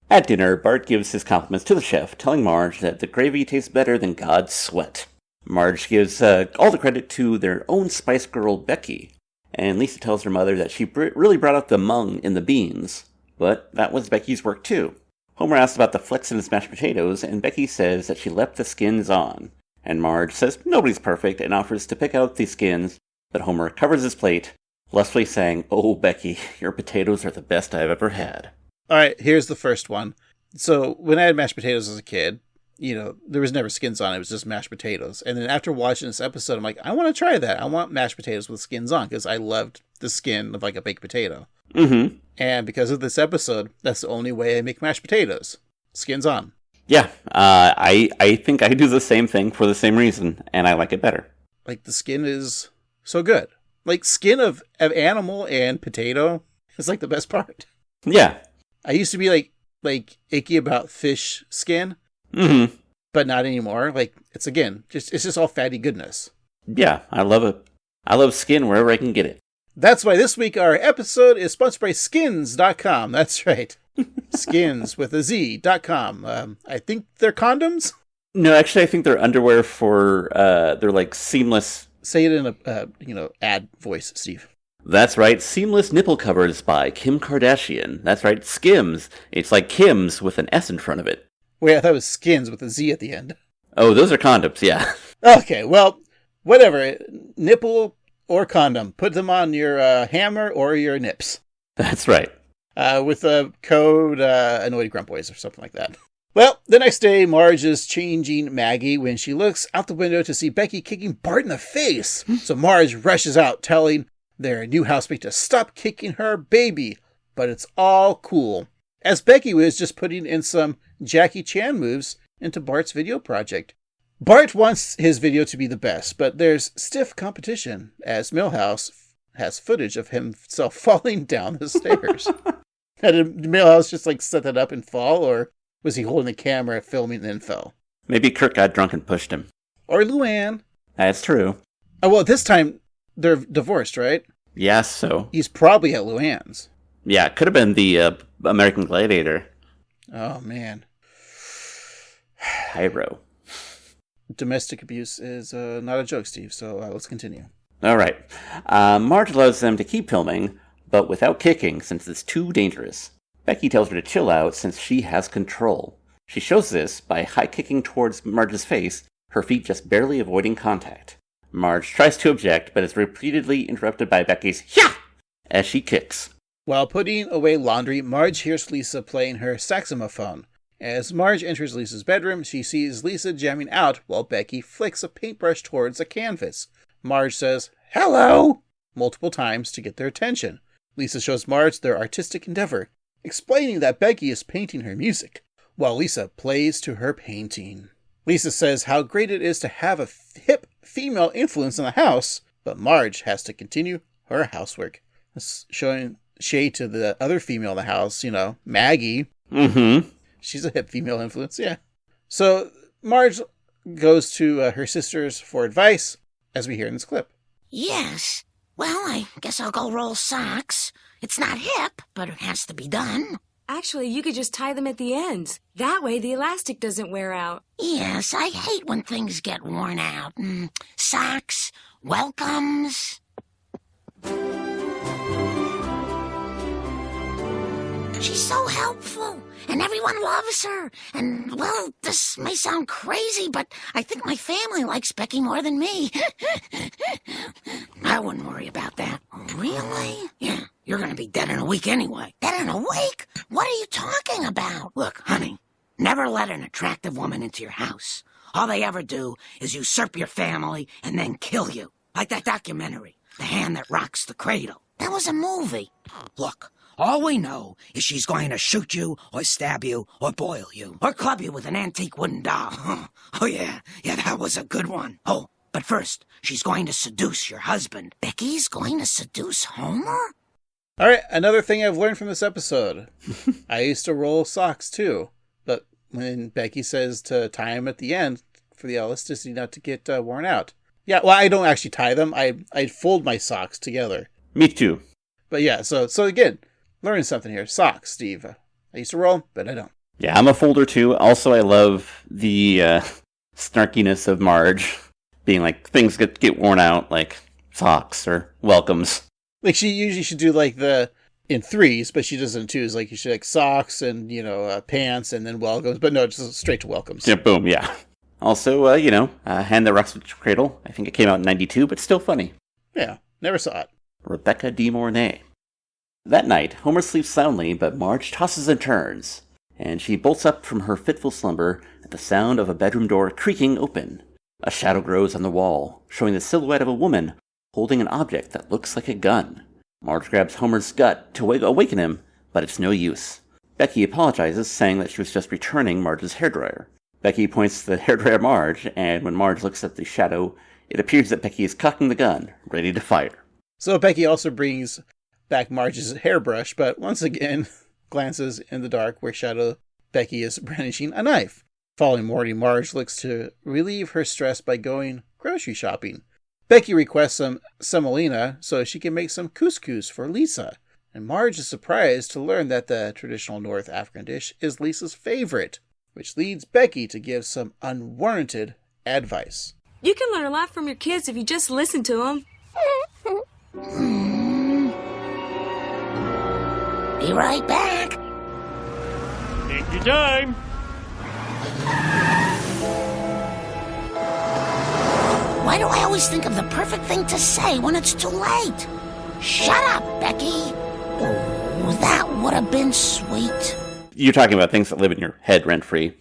At dinner, Bart gives his compliments to the chef, telling Marge that the gravy tastes better than God's sweat. Marge gives all the credit to their own Spice Girl, Becky, and Lisa tells her mother that she really brought out the mung in the beans, but that was Becky's work too. Homer asks about the flecks in his mashed potatoes, and Becky says that she left the skins on. And Marge says nobody's perfect and offers to pick out the skins, but Homer covers his plate, lustfully saying, "Oh, Becky, your potatoes are the best I've ever had." All right, here's the first one. So when I had mashed potatoes as a kid, there was never skins on. It was just mashed potatoes. And then after watching this episode, I'm like, I want to try that. I want mashed potatoes with skins on because I loved the skin of like a baked potato. Mm-hmm. And because of this episode, that's the only way I make mashed potatoes. Skins on. Yeah, I think I do the same thing for the same reason, and I like it better. Like, the skin is so good. Like, skin of animal and potato is like the best part. Yeah. I used to be like icky about fish skin. Mm-hmm. But not anymore. Like, it's just all fatty goodness. Yeah, I love it. I love skin wherever I can get it. That's why this week our episode is sponsored by skins.com. That's right. Skins with a Z.com. I think they're condoms? No, actually, I think they're underwear for, they're like seamless. Say it in a, ad voice, Steve. That's right. Seamless nipple covers by Kim Kardashian. That's right. Skims. It's like Kim's with an S in front of it. Wait, I thought it was skins with a Z at the end. Oh, those are condoms, yeah. Okay, well, whatever. Nipple or condom. Put them on your hammer or your nips. That's right. With a code Annoyed Grunt Boys or something like that. Well, the next day, Marge is changing Maggie when she looks out the window to see Becky kicking Bart in the face. So Marge rushes out, telling their new housemate to stop kicking her baby. But it's all cool, as Becky was just putting in some Jackie Chan moves into Bart's video project. Bart wants his video to be the best, but there's stiff competition, as Milhouse has footage of himself falling down the stairs. Did Milhouse just set that up and fall, or was he holding the camera, filming, and then fell? Maybe Kurt got drunk and pushed him. Or Luann. That's true. Oh, well, this time they're divorced, right? Yes, so. He's probably at Luann's. Yeah, it could have been the American Gladiator. Oh, man. Pyro. Domestic abuse is not a joke, Steve, so let's continue. All right. Marge allows them to keep filming, but without kicking, since it's too dangerous. Becky tells her to chill out, since she has control. She shows this by high-kicking towards Marge's face, her feet just barely avoiding contact. Marge tries to object, but is repeatedly interrupted by Becky's "Yah!" as she kicks. While putting away laundry, Marge hears Lisa playing her saxophone. As Marge enters Lisa's bedroom, she sees Lisa jamming out while Becky flicks a paintbrush towards a canvas. Marge says, "Hello!" multiple times to get their attention. Lisa shows Marge their artistic endeavor, explaining that Becky is painting her music, while Lisa plays to her painting. Lisa says how great it is to have a hip female influence in the house, but Marge has to continue her housework. Showing shade to the other female in the house, Maggie. Mm-hmm. She's a hip female influence, yeah. So Marge goes to her sisters for advice, as we hear in this clip. Yes. Well, I guess I'll go roll socks. It's not hip, but it has to be done. Actually, you could just tie them at the ends. That way the elastic doesn't wear out. Yes, I hate when things get worn out. Socks, welcomes. She's so helpful, and everyone loves her. And, well, this may sound crazy, but I think my family likes Becky more than me. I wouldn't worry about that. Really? Yeah, you're gonna be dead in a week anyway. Dead in a week? What are you talking about? Look, honey, never let an attractive woman into your house. All they ever do is usurp your family and then kill you. Like that documentary, The Hand That Rocks the Cradle. That was a movie. Look. All we know is she's going to shoot you, or stab you, or boil you, or club you with an antique wooden doll. Oh, yeah, that was a good one. Oh, but first, she's going to seduce your husband. Becky's going to seduce Homer? All right, another thing I've learned from this episode. I used to roll socks, too. But when Becky says to tie them at the end for the elasticity not to get worn out. Yeah, well, I don't actually tie them. I fold my socks together. Me too. But yeah, so again, learning something here. Socks, Steve. I used to roll, but I don't. Yeah, I'm a folder too. Also, I love the snarkiness of Marge being like, things get worn out, like socks or welcomes. Like, she usually should do like the in threes, but she does it in twos. Like, you should like socks and, pants and then welcomes. But no, just straight to welcomes. Yeah, boom, yeah. Also, Hand That Rocks the Cradle. I think it came out in 92, but still funny. Yeah, never saw it. Rebecca De Mornay. That night, Homer sleeps soundly, but Marge tosses and turns, and she bolts up from her fitful slumber at the sound of a bedroom door creaking open. A shadow grows on the wall, showing the silhouette of a woman holding an object that looks like a gun. Marge grabs Homer's gut to awaken him, but it's no use. Becky apologizes, saying that she was just returning Marge's hairdryer. Becky points to the hairdryer at Marge, and when Marge looks at the shadow, it appears that Becky is cocking the gun, ready to fire. So Becky also brings back Marge's hairbrush, but once again glances in the dark where Shadow Becky is brandishing a knife. Following morning, Marge looks to relieve her stress by going grocery shopping. Becky requests some semolina so she can make some couscous for Lisa, and Marge is surprised to learn that the traditional North African dish is Lisa's favorite, which leads Becky to give some unwarranted advice. You can learn a lot from your kids if you just listen to them. Be right back. Take your time. Why do I always think of the perfect thing to say when it's too late? Shut up, Becky. Oh, that would have been sweet. You're talking about things that live in your head rent-free.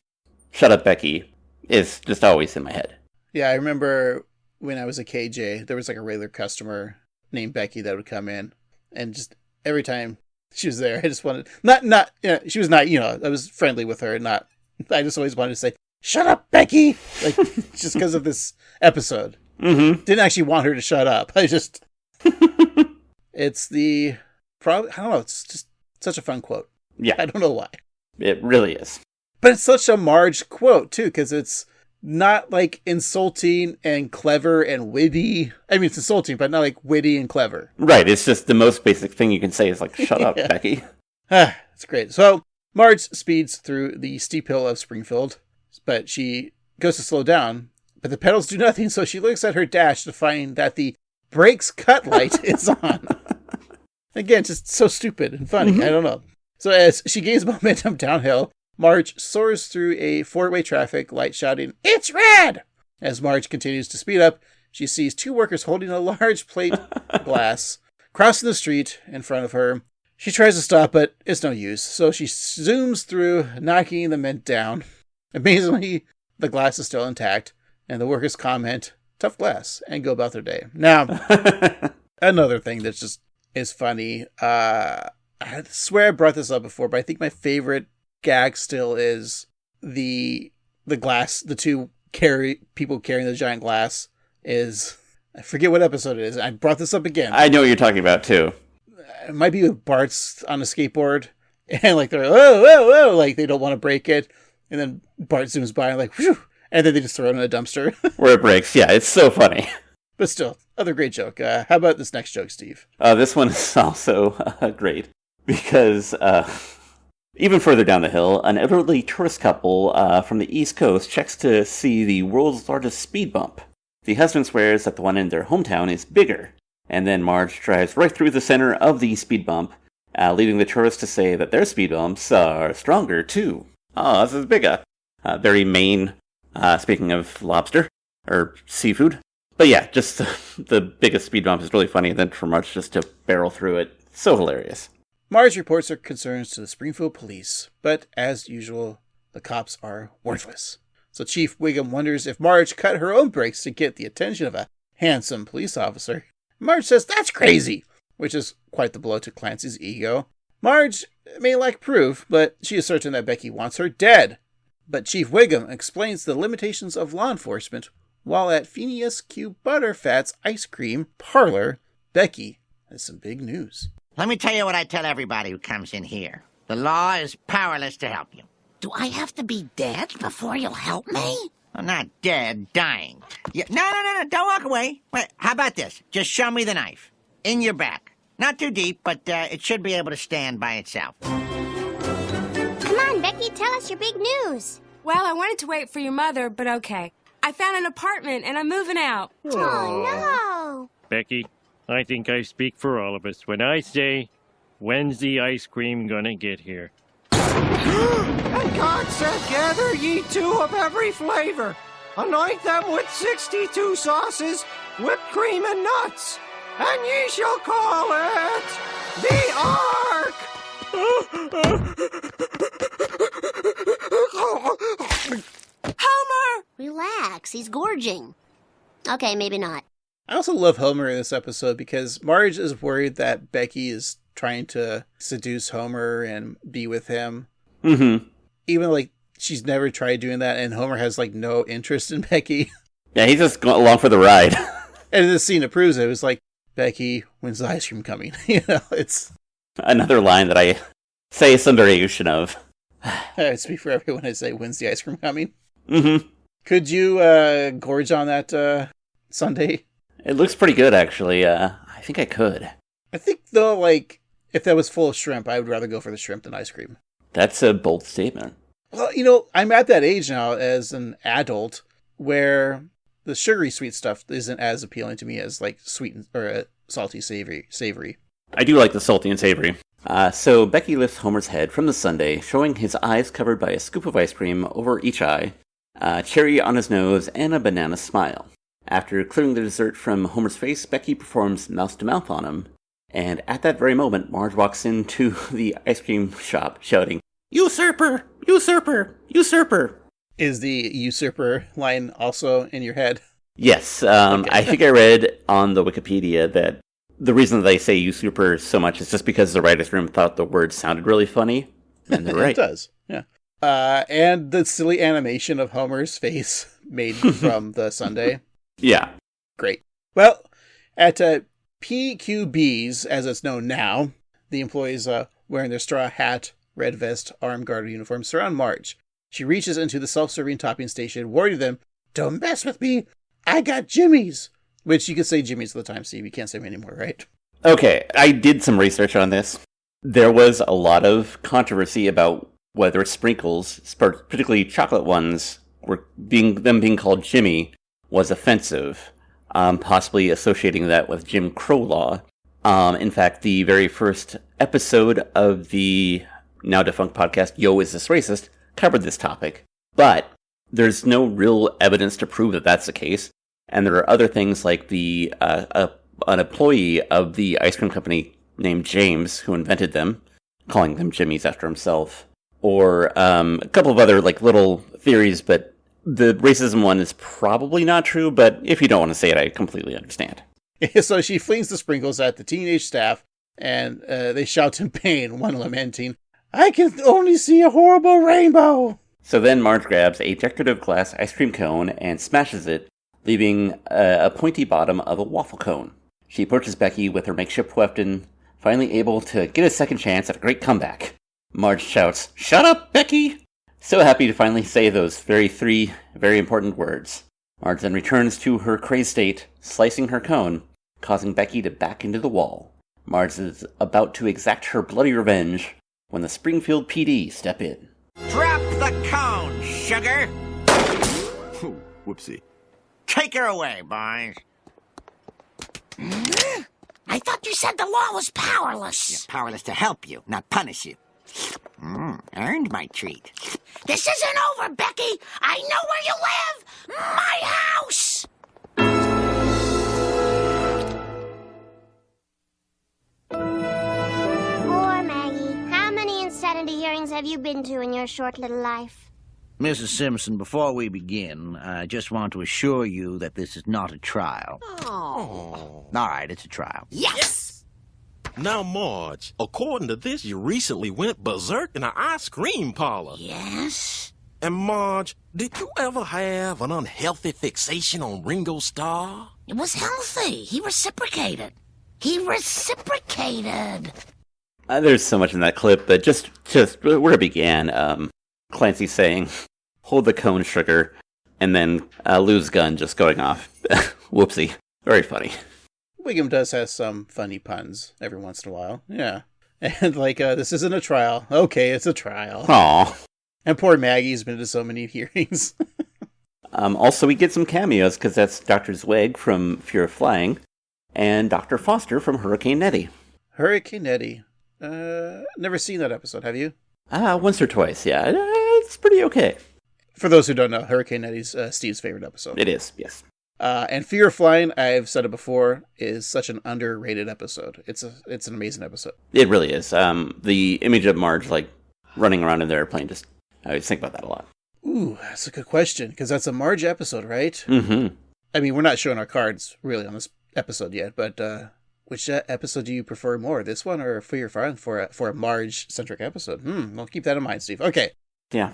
Shut up, Becky is just always in my head. Yeah, I remember when I was a KJ, there was like a regular customer named Becky that would come in, and just every time she was there, I just wanted, she was not, I was friendly with her, I just always wanted to say, shut up, Becky! Like, just because of this episode. Mm-hmm. Didn't actually want her to shut up. It's it's just such a fun quote. Yeah. I don't know why. It really is. But it's such a Marge quote, too, because it's not like insulting and clever and witty. I mean, it's insulting, but not like witty and clever. Right. It's just the most basic thing you can say is like, shut up, Becky. It's great. So Marge speeds through the steep hill of Springfield, but she goes to slow down, but the pedals do nothing. So she looks at her dash to find that the brakes cut light is on. Again, just so stupid and funny. Mm-hmm. I don't know. So as she gains momentum downhill, Marge soars through a four-way traffic light shouting, "It's red!" As Marge continues to speed up, she sees two workers holding a large plate glass crossing the street in front of her. She tries to stop, but it's no use, so she zooms through, knocking the men down. Amazingly, the glass is still intact, and the workers comment, "Tough glass," and go about their day. Now, another thing that just is funny, I swear I brought this up before, but I think my favorite gag still is the glass, the two people carrying the giant glass is, I forget what episode it is. I brought this up again. I know what you're talking about too. It might be with Bart's on a skateboard, and like they're whoa, whoa, whoa, like they don't want to break it, and then Bart zooms by and like whew, and then they just throw it in a dumpster where it breaks. Yeah, it's so funny. But still, other great joke. How about this next joke, Steve? This one is also great because even further down the hill, an elderly tourist couple from the East Coast checks to see the world's largest speed bump. The husband swears that the one in their hometown is bigger, and then Marge drives right through the center of the speed bump, leading the tourists to say that their speed bumps are stronger too. Oh, this is bigger. Very Maine, speaking of lobster, or seafood. But yeah, just the biggest speed bump is really funny, and then for Marge just to barrel through it, so hilarious. Marge reports her concerns to the Springfield police, but as usual, the cops are worthless. So Chief Wiggum wonders if Marge cut her own brakes to get the attention of a handsome police officer. Marge says that's crazy, which is quite the blow to Clancy's ego. Marge may lack proof, but she is certain that Becky wants her dead. But Chief Wiggum explains the limitations of law enforcement, while at Phineas Q. Butterfat's ice cream parlor, Becky has some big news. Let me tell you what I tell everybody who comes in here. The law is powerless to help you. Do I have to be dead before you'll help me? Well, not dead, dying. No, don't walk away. Wait, how about this? Just show me the knife. In your back. Not too deep, but it should be able to stand by itself. Come on, Becky, tell us your big news. Well, I wanted to wait for your mother, but okay. I found an apartment, and I'm moving out. Oh, no. Becky, I think I speak for all of us when I say When's the ice cream gonna get here? And God said, gather ye two of every flavor. Anoint them with 62 sauces, whipped cream and nuts. And ye shall call it the Ark. Homer! Relax, he's gorging. Okay, maybe not. I also love Homer in this episode because Marge is worried that Becky is trying to seduce Homer and be with him. Mm-hmm. Even like she's never tried doing that, and Homer has like no interest in Becky. Yeah, he's just going along for the ride. And this scene approves it. It was like, Becky, when's the ice cream coming? It's another line that I say some variation of. I speak for everyone. I say, when's the ice cream coming? Mm-hmm. Could you gorge on that sundae? It looks pretty good, actually. I think I could. I think, though, like, if that was full of shrimp, I would rather go for the shrimp than ice cream. That's a bold statement. Well, I'm at that age now as an adult where the sugary sweet stuff isn't as appealing to me as, like, sweet or salty savory. I do like the salty and savory. So Becky lifts Homer's head from the sundae, showing his eyes covered by a scoop of ice cream over each eye, a cherry on his nose, and a banana smile. After clearing the dessert from Homer's face, Becky performs mouth-to-mouth on him, and at that very moment, Marge walks into the ice cream shop, shouting, "Usurper! Usurper! Usurper!" Is the usurper line also in your head? Yes. Okay. I think I read on the Wikipedia that the reason they say usurper so much is just because the writer's room thought the word sounded really funny. And they're right. It does, yeah. And the silly animation of Homer's face made from the sundae. Yeah. Great. Well, at PQB's, as it's known now, the employees wearing their straw hat, red vest, armed guard uniforms surround Marge. She reaches into the self-serving topping station, warning them, "Don't mess with me! I got Jimmy's!" Which you could say Jimmy's at the time, Steve. You can't say them anymore, right? Okay, I did some research on this. There was a lot of controversy about whether sprinkles, particularly chocolate ones, being called Jimmy was offensive, possibly associating that with Jim Crow law. In fact, the very first episode of the now defunct podcast Yo, Is This Racist? Covered this topic. But there's no real evidence to prove that that's the case. And there are other things like an employee of the ice cream company named James, who invented them, calling them Jimmy's after himself. Or a couple of other like little theories, but the racism one is probably not true, but if you don't want to say it, I completely understand. So she flings the sprinkles at the teenage staff, and they shout in pain, one lamenting, "I can only see a horrible rainbow!" So then Marge grabs a decorative glass ice cream cone and smashes it, leaving a pointy bottom of a waffle cone. She approaches Becky with her makeshift weapon, finally able to get a second chance at a great comeback. Marge shouts, "Shut up, Becky!" So happy to finally say those three very important words. Marge then returns to her crazed state, slicing her cone, causing Becky to back into the wall. Marge is about to exact her bloody revenge when the Springfield PD step in. Drop the cone, sugar! Whoopsie. Take her away, boys. I thought you said the law was powerless. Yeah, powerless to help you, not punish you. Earned my treat. This isn't over, Becky. I know where you live. My house. Poor Maggie. How many insanity hearings have you been to in your short little life? Mrs. Simpson, before we begin, I just want to assure you that this is not a trial. Oh. All right, it's a trial. Yes! Now, Marge, according to this, you recently went berserk in an ice cream parlor. Yes? And Marge, did you ever have an unhealthy fixation on Ringo Starr? It was healthy. He reciprocated. There's so much in that clip, but just where it began, Clancy saying, "Hold the cone, sugar," and then Lou's gun just going off. Whoopsie. Very funny. Wiggum does have some funny puns every once in a while. Yeah. And like, this isn't a trial. Okay, it's a trial. Aww. And poor Maggie's been to so many hearings. Also, we get some cameos, because that's Dr. Zweig from Fear of Flying, and Dr. Foster from Hurricane Nettie. Hurricane Nettie. Never seen that episode, have you? Once or twice, yeah. It's pretty okay. For those who don't know, Hurricane Nettie's Steve's favorite episode. It is, yes. And Fear of Flying, I've said it before, is such an underrated episode. It's an amazing episode. It really is. The image of Marge, like, running around in the airplane, just, I always think about that a lot. Ooh, that's a good question, because that's a Marge episode, right? Mm-hmm. I mean, we're not showing our cards, really, on this episode yet, but which episode do you prefer more, this one or Fear of Flying for a Marge-centric episode? I'll keep that in mind, Steve. Okay. Yeah.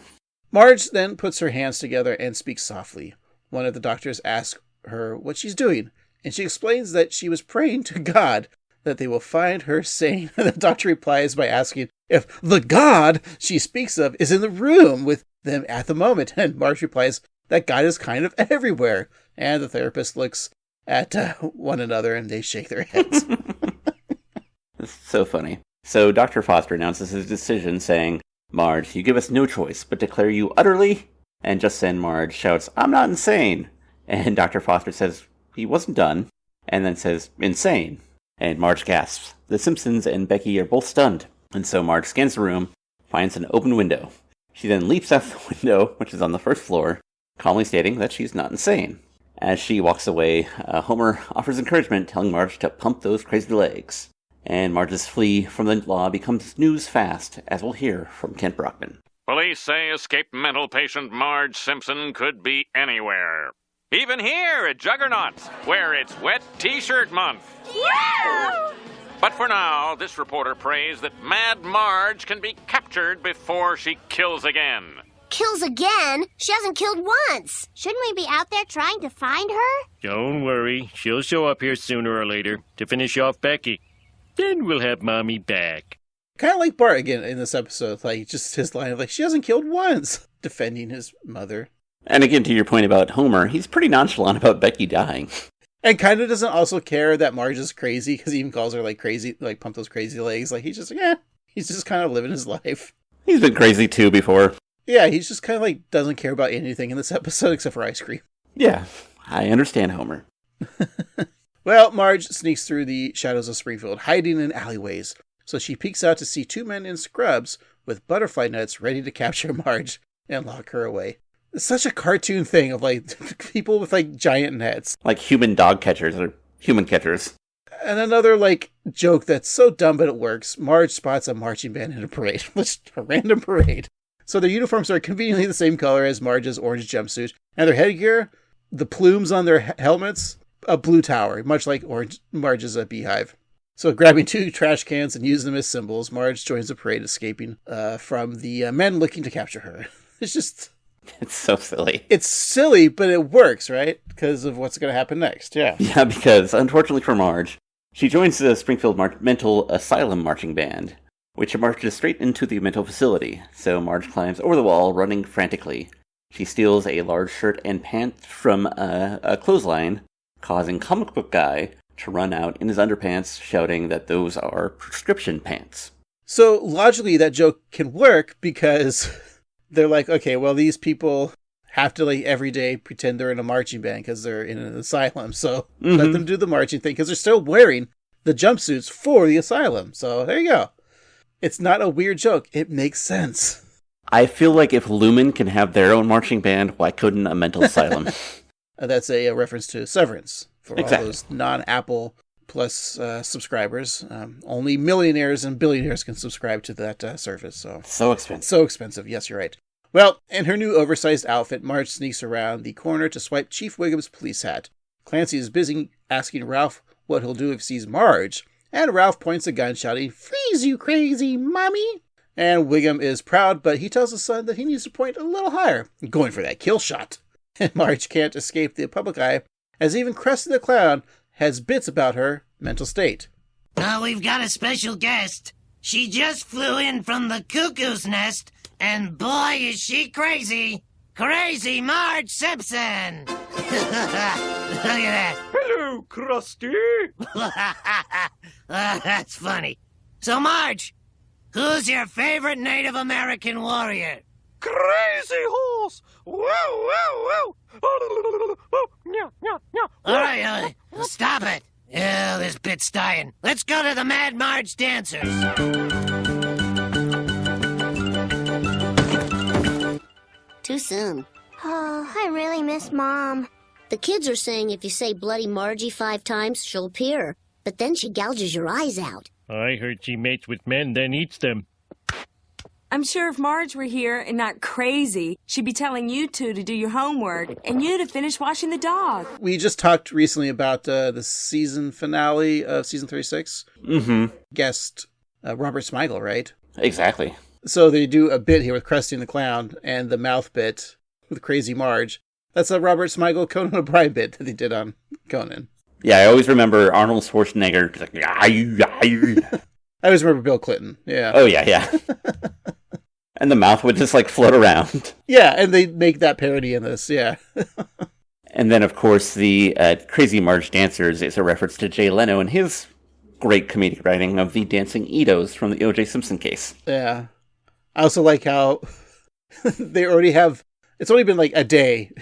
Marge then puts her hands together and speaks softly. One of the doctors asks her what she's doing, and she explains that she was praying to God that they will find her sane. The doctor replies by asking if the God she speaks of is in the room with them at the moment, and Marge replies that God is kind of everywhere, and the therapist looks at one another and they shake their heads. It's so funny. So Dr. Foster announces his decision, saying, "Marge, you give us no choice but declare you utterly," and just then Marge shouts, "I'm not insane." And Dr. Foster says he wasn't done, and then says, "Insane." And Marge gasps. The Simpsons and Becky are both stunned, and so Marge scans the room, finds an open window. She then leaps out the window, which is on the first floor, calmly stating that she's not insane. As she walks away, Homer offers encouragement, telling Marge to pump those crazy legs. And Marge's flee from the law becomes news fast, as we'll hear from Kent Brockman. Police say escaped mental patient Marge Simpson could be anywhere. Even here at Juggernaut, where it's Wet T-Shirt Month. Yeah! But for now, this reporter prays that Mad Marge can be captured before she kills again. Kills again? She hasn't killed once. Shouldn't we be out there trying to find her? Don't worry. She'll show up here sooner or later to finish off Becky. Then we'll have Mommy back. Kind of like Bart again in this episode. Like, just his line of, like, she hasn't killed once. Defending his mother. And again, to your point about Homer, he's pretty nonchalant about Becky dying. And kind of doesn't also care that Marge is crazy, because he even calls her, like, crazy, like, pump those crazy legs. Like, he's just like, he's just kind of living his life. He's been crazy, too, before. Yeah, he's just kind of, like, doesn't care about anything in this episode except for ice cream. Yeah, I understand Homer. Well, Marge sneaks through the shadows of Springfield, hiding in alleyways. So she peeks out to see two men in scrubs with butterfly nets ready to capture Marge and lock her away. It's such a cartoon thing of, like, people with, like, giant nets. Like human dog catchers or human catchers. And another, like, joke that's so dumb but it works. Marge spots a marching band in a parade. Just a random parade. So their uniforms are conveniently the same color as Marge's orange jumpsuit. And their headgear, the plumes on their helmets, a blue tower, much like Marge's beehive. So grabbing two trash cans and using them as symbols, Marge joins the parade, escaping from the men looking to capture her. It's just... It's so silly. It's silly, but it works, right? Because of what's going to happen next, yeah. Yeah, because, unfortunately for Marge, she joins the Springfield Mental Asylum Marching Band, which marches straight into the mental facility. So Marge climbs over the wall, running frantically. She steals a large shirt and pants from a clothesline, causing Comic Book Guy to run out in his underpants, shouting that those are prescription pants. So, logically, that joke can work because... They're like, okay, well, these people have to, like, every day pretend they're in a marching band because they're in an asylum. So let them do the marching thing because they're still wearing the jumpsuits for the asylum. So there you go. It's not a weird joke. It makes sense. I feel like if Lumen can have their own marching band, why couldn't a mental asylum? That's a reference to Severance for all those non-Apple Plus subscribers. Only millionaires and billionaires can subscribe to that service. So expensive. So expensive. Yes, you're right. Well, in her new oversized outfit, Marge sneaks around the corner to swipe Chief Wiggum's police hat. Clancy is busy asking Ralph what he'll do if he sees Marge, and Ralph points a gun, shouting, "Freeze, you crazy mommy!" And Wiggum is proud, but he tells his son that he needs to point a little higher, going for that kill shot. And Marge can't escape the public eye, as even Krusty the Clown has bits about her mental state. Now we've got a special guest. She just flew in from the cuckoo's nest, and boy is she crazy. Crazy Marge Simpson! Look at that. Hello, Krusty. That's funny. So, Marge, who's your favorite Native American warrior? Crazy horse! Whoa, whoa, whoa! All right, stop it. Oh, this spit's dying. Let's go to the Mad Marge dancers. Too soon. Oh, I really miss Mom. The kids are saying if you say Bloody Margie 5 times, she'll appear. But then she gouges your eyes out. I heard she mates with men, then eats them. I'm sure if Marge were here and not crazy, she'd be telling you two to do your homework and you to finish washing the dog. We just talked recently about the season finale of season 36. Mm-hmm. Guest Robert Smigel, right? Exactly. So they do a bit here with Krusty and the Clown and the mouth bit with Crazy Marge. That's a Robert Smigel Conan O'Brien bit that they did on Conan. Yeah, I always remember Arnold Schwarzenegger. Like, I always remember Bill Clinton. Yeah. Oh, yeah. And the mouth would just, float around. Yeah, and they make that parody in this, yeah. And then, of course, the Crazy Marge Dancers is a reference to Jay Leno and his great comedic writing of the dancing Edos from the O.J. Simpson case. Yeah. I also like how they already have... It's only been, a day,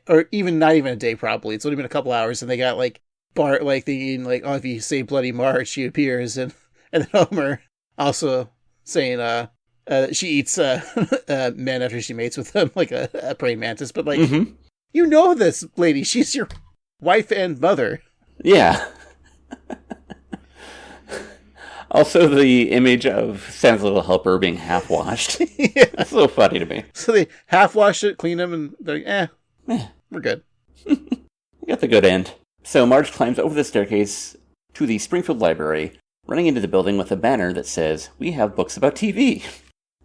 or even not even a day, probably. It's only been a couple hours, and they got, Bart, thinking, oh, if you say Bloody Marge, she appears, and then Homer also saying, she eats men after she mates with them, like a praying mantis. But, you know this lady. She's your wife and mother. Yeah. Also, the image of Santa's Little Helper being half-washed. Yeah. That's so funny to me. So they half-wash it, clean them, and they're like, we're good. You got the good end. So Marge climbs over the staircase to the Springfield Library, running into the building with a banner that says, "We have books about TV."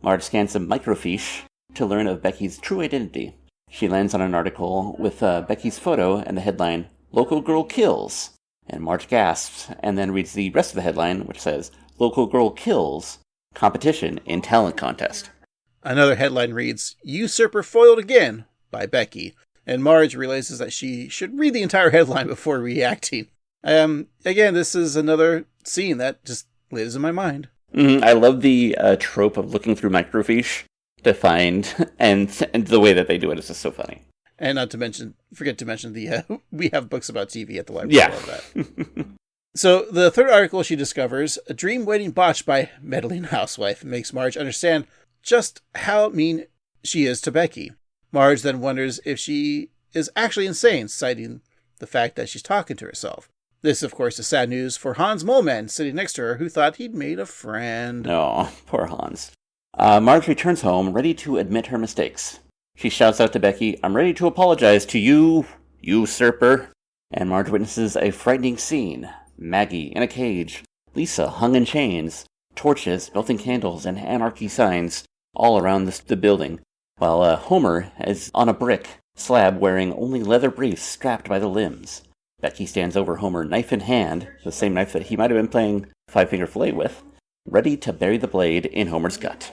Marge scans some microfiche to learn of Becky's true identity. She lands on an article with Becky's photo and the headline, "Local Girl Kills." And Marge gasps, and then reads the rest of the headline, which says, "Local Girl Kills, Competition in Talent Contest." Another headline reads, "Usurper Foiled Again" by Becky. And Marge realizes that she should read the entire headline before reacting. Again, this is another scene that just lives in my mind. Mm-hmm. I love the trope of looking through microfiche to find, and the way that they do it is just so funny. And not to forget to mention the we have books about TV at the library. Yeah. I love that. So the third article she discovers, "A Dream Wedding Botched by Meddling Housewife," makes Marge understand just how mean she is to Becky. Marge then wonders if she is actually insane, citing the fact that she's talking to herself. This, of course, is sad news for Hans Moleman, sitting next to her, who thought he'd made a friend. Oh, poor Hans. Marge returns home, ready to admit her mistakes. She shouts out to Becky, "I'm ready to apologize to you, usurper." And Marge witnesses a frightening scene. Maggie in a cage, Lisa hung in chains, torches, melting candles, and anarchy signs all around the building, while Homer is on a brick slab wearing only leather briefs strapped by the limbs. Becky stands over Homer, knife in hand, the same knife that he might have been playing Five-Finger Fillet with, ready to bury the blade in Homer's gut.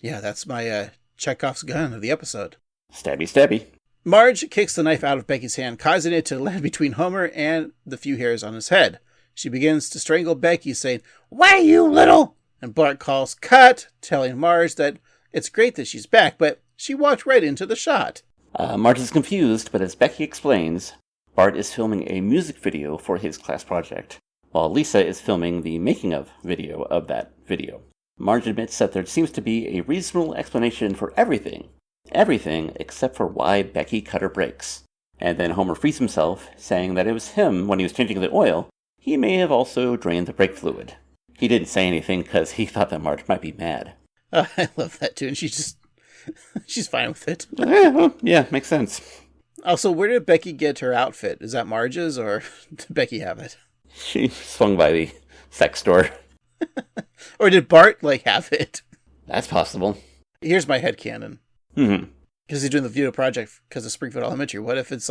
Yeah, that's my Chekhov's gun of the episode. Stabby, stabby. Marge kicks the knife out of Becky's hand, causing it to land between Homer and the few hairs on his head. She begins to strangle Becky, saying, "Why, you little..." And Bart calls cut, telling Marge that it's great that she's back, but she walked right into the shot. Marge is confused, but as Becky explains, Bart is filming a music video for his class project, while Lisa is filming the making-of video of that video. Marge admits that there seems to be a reasonable explanation for everything except for why Becky cut her brakes. And then Homer frees himself, saying that it was him when he was changing the oil. He may have also drained the brake fluid. He didn't say anything because he thought that Marge might be mad. I love that too, and she's fine with it. Yeah, makes sense. Also, where did Becky get her outfit? Is that Marge's, or did Becky have it? She swung by the sex store. Or did Bart, have it? That's possible. Here's my headcanon. Mm-hmm. Because he's doing the video project because of Springfield Elementary. What if it's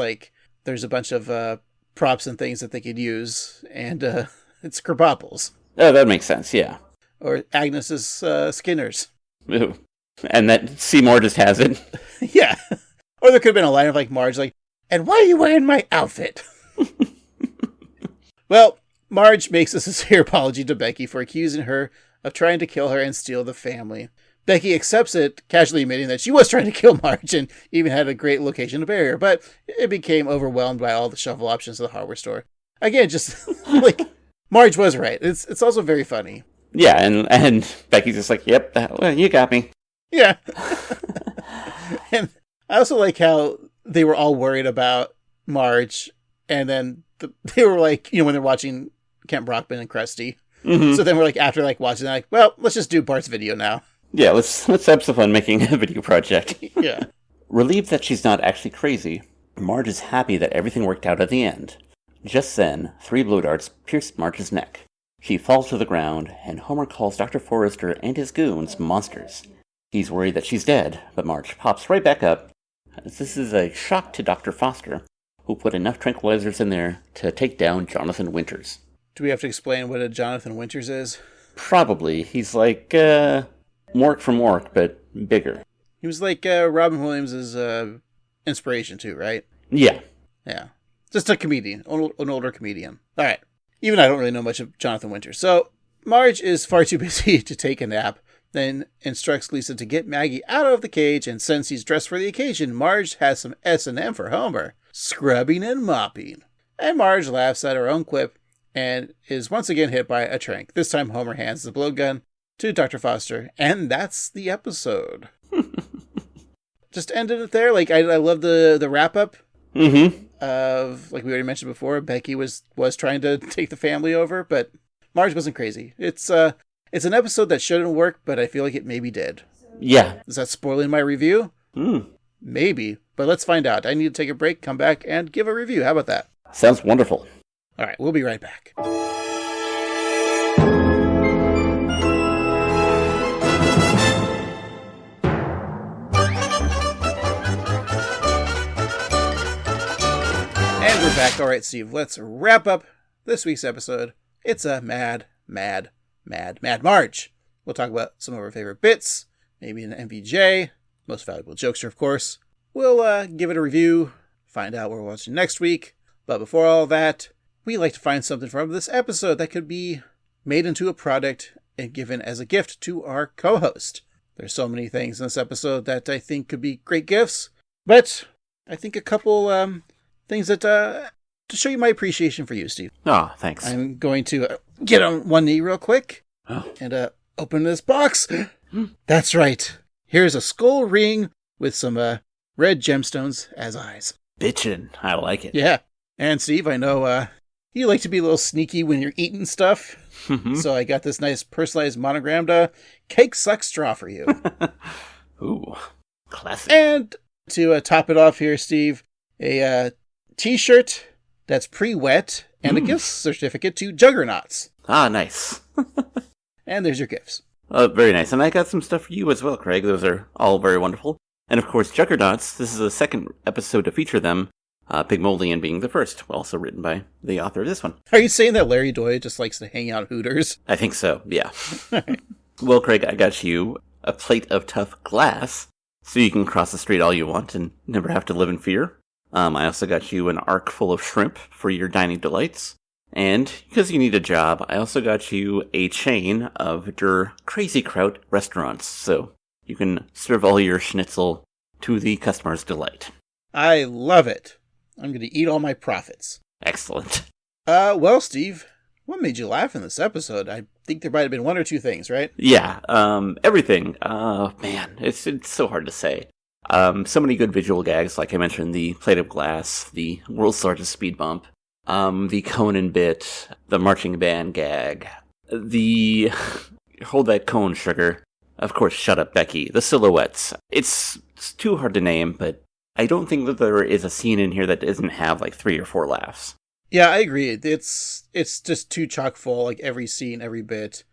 there's a bunch of props and things that they could use, and it's Kerbopples? Oh, that makes sense, yeah. Or Agnes's Skinners. Ooh. And that Seymour just has it. Yeah. Or there could have been a line of Marge "And why are you wearing my outfit?" Well, Marge makes a sincere apology to Becky for accusing her of trying to kill her and steal the family. Becky accepts it, casually admitting that she was trying to kill Marge and even had a great location to bury her, but it became overwhelmed by all the shovel options at the hardware store. Again, just Marge was right. It's also very funny. Yeah, and Becky's just like, yep, well, you got me. Yeah. And I also like how they were all worried about Marge, and then they were like, when they're watching Kent Brockman and Krusty. Mm-hmm. So then we're like, after like watching, like, well, let's just do Bart's video now. Yeah, let's have some fun making a video project. Yeah. Relieved that she's not actually crazy, Marge is happy that everything worked out at the end. Just then, 3 blow darts pierced Marge's neck. She falls to the ground, and Homer calls Dr. Forrester and his goons monsters. He's worried that she's dead, but Marge pops right back up. This is a shock to Dr. Foster, who put enough tranquilizers in there to take down Jonathan Winters. Do we have to explain what a Jonathan Winters is? Probably. He's like, Mork from Mork, but bigger. He was like Robin Williams' inspiration too, right? Yeah. Yeah. Just a comedian, an older comedian. All right. Even I don't really know much of Jonathan Winters. So Marge is far too busy to take a nap, then instructs Lisa to get Maggie out of the cage, and since he's dressed for the occasion, Marge has some S&M for Homer, scrubbing and mopping. And Marge laughs at her own quip and is once again hit by a trank. This time Homer hands the blowgun to Dr. Foster, and that's the episode. Just ended it there. Like, I love the wrap-up. Mm-hmm. Of, like we already mentioned before, Becky was trying to take the family over, but Marge wasn't crazy. It's an episode that shouldn't work, but I feel like it maybe did. Yeah. Is that spoiling my review? Maybe, but let's find out. I need to take a break, come back, and give a review. How about that? Sounds wonderful. All right, we'll be right back. And we're back. All right, Steve, let's wrap up this week's episode. It's a mad Marge. We'll talk about some of our favorite bits, maybe an MVJ, most valuable jokester, of course. We'll give it a review, find out what we're watching next week. But before all that, we like to find something from this episode that could be made into a product and given as a gift to our co-host. There's so many things in this episode that I think could be great gifts, but I think a couple things that to show you my appreciation for you, Steve. Oh, thanks. I'm going to get on one knee real quick and open this box. That's right. Here's a skull ring with some red gemstones as eyes. Bitchin'. I like it. Yeah. And Steve, I know you like to be a little sneaky when you're eating stuff. So I got this nice personalized monogrammed cake suck straw for you. Ooh, classic. And to top it off here, Steve, a t-shirt that's pre-wet and a gift certificate to Juggernauts. Ah, nice. And there's your gifts. Very nice. And I got some stuff for you as well, Craig. Those are all very wonderful. And of course, Juggernauts, this is the second episode to feature them, Pygmalion being the first, also written by the author of this one. Are you saying that Larry Doyle just likes to hang out at Hooters? I think so, yeah. Well, Craig, I got you a plate of tough glass, so you can cross the street all you want and never have to live in fear. I also got you an ark full of shrimp for your dining delights. And because you need a job, I also got you a chain of your Crazy Kraut restaurants, so you can serve all your schnitzel to the customer's delight. I love it. I'm going to eat all my profits. Excellent. Well, Steve, what made you laugh in this episode? I think there might have been one or two things, right? Yeah, everything. Man, it's so hard to say. So many good visual gags, like I mentioned, the plate of glass, the world's largest speed bump, the Conan bit, the marching band gag, the hold that cone, sugar. Of course, shut up, Becky. The silhouettes. It's too hard to name, but I don't think that there is a scene in here that doesn't have like 3 or 4 laughs. Yeah, I agree. It's just too chock full, like every scene, every bit.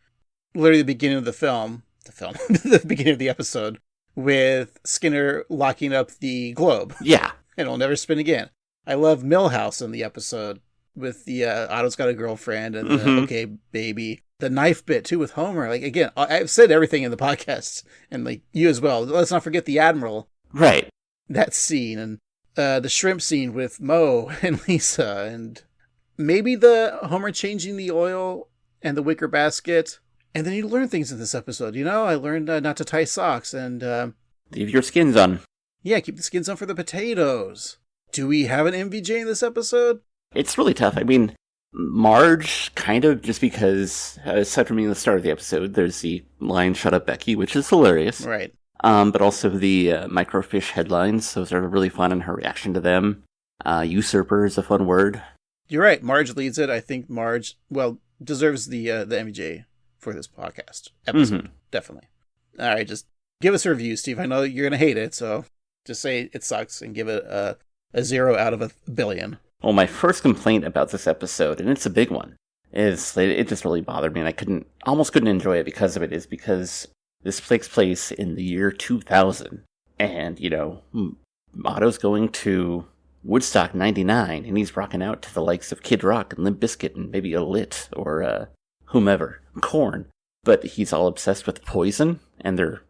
Literally the beginning of the beginning of the episode, with Skinner locking up the globe. Yeah. And it'll never spin again. I love Millhouse in the episode with the Otto's got a girlfriend and the okay baby. The knife bit too with Homer. Like, again, I've said everything in the podcast, and like you as well. Let's not forget the Admiral. Right. That scene, and the shrimp scene with Mo and Lisa, and maybe the Homer changing the oil and the wicker basket. And then you learn things in this episode. You know, I learned not to tie socks and leave your skins on. Yeah, keep the skins on for the potatoes. Do we have an MVJ in this episode? It's really tough. I mean, Marge, kind of, just because, aside from being the start of the episode, there's the line, "Shut up, Becky," which is hilarious. Right. But also the microfiche headlines, those are really fun, and her reaction to them. Usurper is a fun word. You're right. Marge leads it. I think Marge, deserves the MJ for this podcast episode. Definitely. All right, just give us a review, Steve. I know you're going to hate it, so just say it sucks and give it a 0 out of 1,000,000,000. Well, my first complaint about this episode, and it's a big one, is it just really bothered me, and I almost couldn't enjoy it because of it, is because this takes place in the year 2000, and, Otto's going to Woodstock 99, and he's rocking out to the likes of Kid Rock and Limp Bizkit and maybe a Lit or whomever, Korn, but he's all obsessed with Poison and their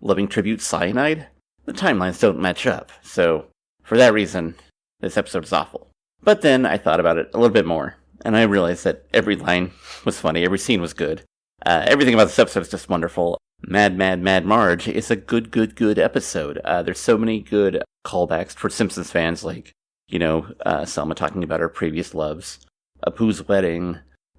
loving tribute Cyanide. The timelines don't match up, so for that reason, this episode is awful. But then I thought about it a little bit more, and I realized that every line was funny, every scene was good. Everything about this episode is just wonderful. Mad Marge is a good episode. There's so many good callbacks for Simpsons fans, like, Selma talking about her previous loves, Apu's wedding,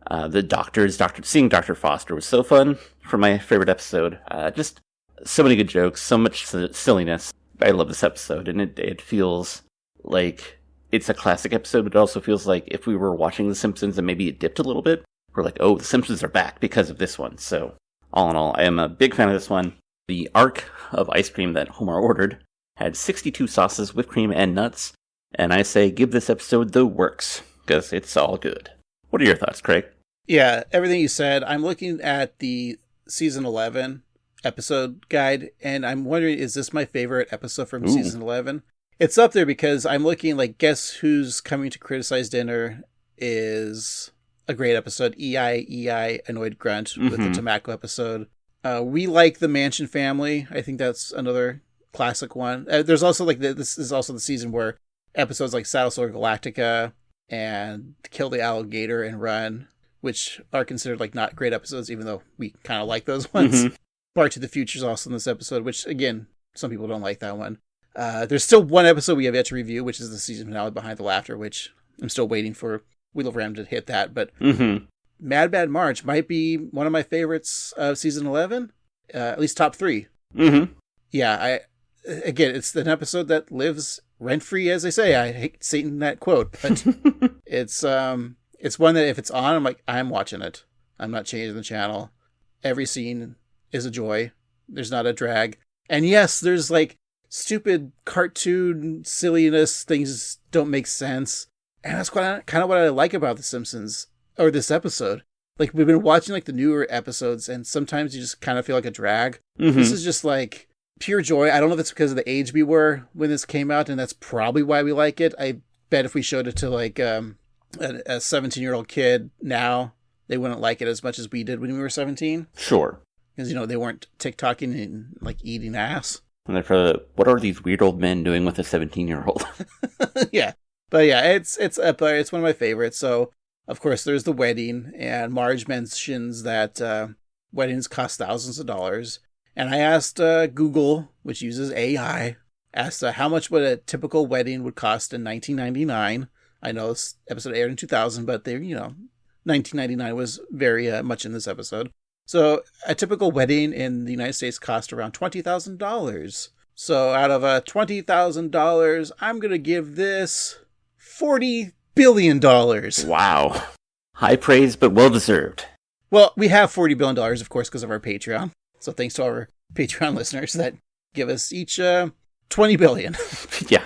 the doctors, seeing Dr. Foster was so fun for my favorite episode. Just so many good jokes, so much silliness. I love this episode, and it feels like it's a classic episode, but it also feels like if we were watching The Simpsons and maybe it dipped a little bit, we're like, oh, The Simpsons are back because of this one. So, all in all, I am a big fan of this one. The arc of ice cream that Homer ordered had 62 sauces, whipped cream, and nuts, and I say give this episode the works, because it's all good. What are your thoughts, Craig? Yeah, everything you said. I'm looking at the season 11 episode guide, and I'm wondering, is this my favorite episode from season 11? It's up there because I'm looking, Guess Who's Coming to Criticize Dinner is a great episode. EI, Annoyed Grunt with the tobacco episode. We Like the Mansion Family. I think that's another classic one. There's also, this is also the season where episodes like Battlestar Galactica and Kill the Alligator and Run, which are considered, not great episodes, even though we kind of like those ones. Bar to the Future is also in this episode, which, again, some people don't like that one. There's still one episode we have yet to review, which is the season finale, Behind the Laughter, which I'm still waiting for Wheel of Ram to hit that. But Mad Marge might be one of my favorites of season 11, at least top 3. Yeah, again, it's an episode that lives rent-free, as they say. I hate saying that quote, but it's one that if it's on, I'm like, I'm watching it. I'm not changing the channel. Every scene is a joy. There's not a drag. And yes, there's stupid cartoon silliness, things don't make sense. And that's kind of what I like about The Simpsons, or this episode. We've been watching the newer episodes, and sometimes you just kind of feel like a drag. This is just pure joy. I don't know if it's because of the age we were when this came out, and that's probably why we like it. I bet if we showed it to a 17-year-old kid now, they wouldn't like it as much as we did when we were 17. Sure. Because, they weren't TikToking and eating ass. And they're probably, what are these weird old men doing with a 17-year-old? Yeah. But yeah, it's up there. It's one of my favorites. So, of course, there's the wedding, and Marge mentions that weddings cost thousands of dollars. And I asked Google, which uses AI, how much would a typical wedding would cost in 1999. I know this episode aired in 2000, but 1999 was very much in this episode. So a typical wedding in the United States cost around $20,000. So out of $20,000, I'm going to give this $40 billion. Wow. High praise, but well-deserved. Well, we have $40 billion, of course, because of our Patreon. So thanks to our Patreon listeners that give us each $20 billion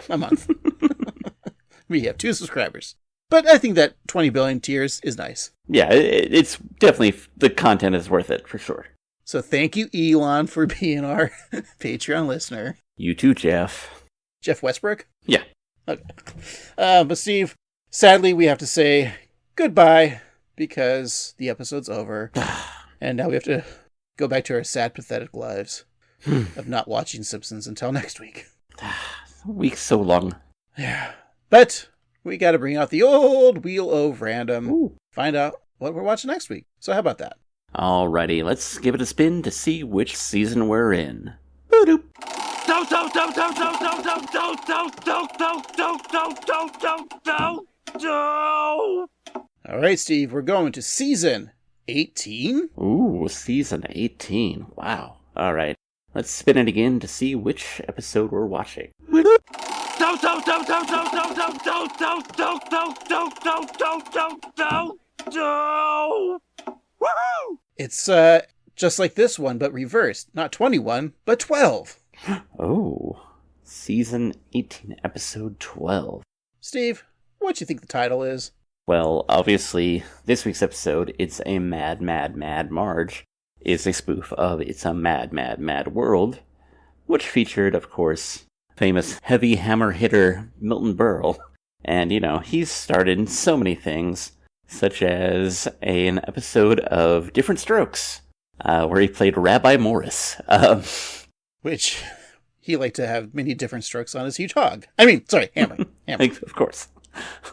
a month. We have 2 subscribers. But I think that 20 billion tiers is nice. Yeah, it's definitely, the content is worth it, for sure. So thank you, Elon, for being our Patreon listener. You too, Jeff. Jeff Westbrook? Yeah. Okay. But Steve, sadly, we have to say goodbye because the episode's over. And now we have to go back to our sad, pathetic lives of not watching Simpsons until next week. Week's so long. Yeah. But we got to bring out the old Wheel of Random. Ooh. Find out what we're watching next week. So how about that? Alrighty, let's give it a spin to see which season we're in. Don't. All right, Steve, we're going to season 18? Ooh, season 18. Wow. All right. Let's spin it again to see which episode we're watching. It's just like this one, but reversed. Not 21, but 12. Oh, season 18, episode 12. Steve, what do you think the title is? Well, obviously, this week's episode, It's a Mad, Mad, Mad Marge, is a spoof of It's a Mad, Mad, Mad World, which featured, of course, famous heavy hammer hitter Milton Berle. And, he's starred in so many things, such as an episode of Different Strokes, where he played Rabbi Morris. Which he liked to have many different strokes on his huge hog. Hammer. Of course.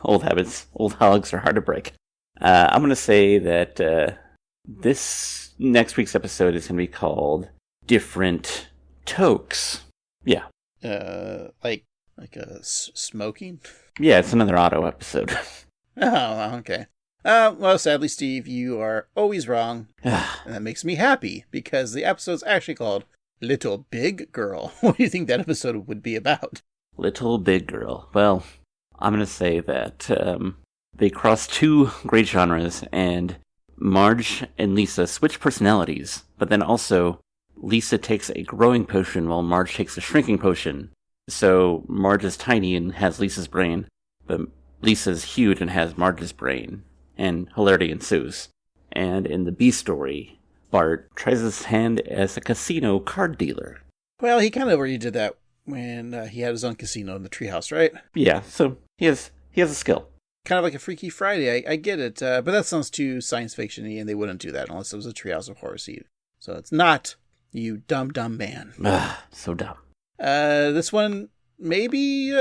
Old habits, old hogs are hard to break. I'm going to say that this next week's episode is going to be called Different Tokes. Yeah. Like a smoking? Yeah, it's another Otto episode. Oh, okay. Well, sadly, Steve, you are always wrong. And that makes me happy, because the episode's actually called Little Big Girl. What do you think that episode would be about? Little Big Girl. Well, I'm going to say that they cross two great genres, and Marge and Lisa switch personalities, but then also Lisa takes a growing potion while Marge takes a shrinking potion. So Marge is tiny and has Lisa's brain, but Lisa's huge and has Marge's brain, and hilarity ensues. And in the B story, Bart tries his hand as a casino card dealer. Well, he kind of already did that when he had his own casino in the treehouse, right? Yeah, so he has a skill. Kind of like a Freaky Friday, I get it, but that sounds too science fiction-y, and they wouldn't do that unless it was a Treehouse of Horror seed. So it's not, you dumb man. So dumb. This one may be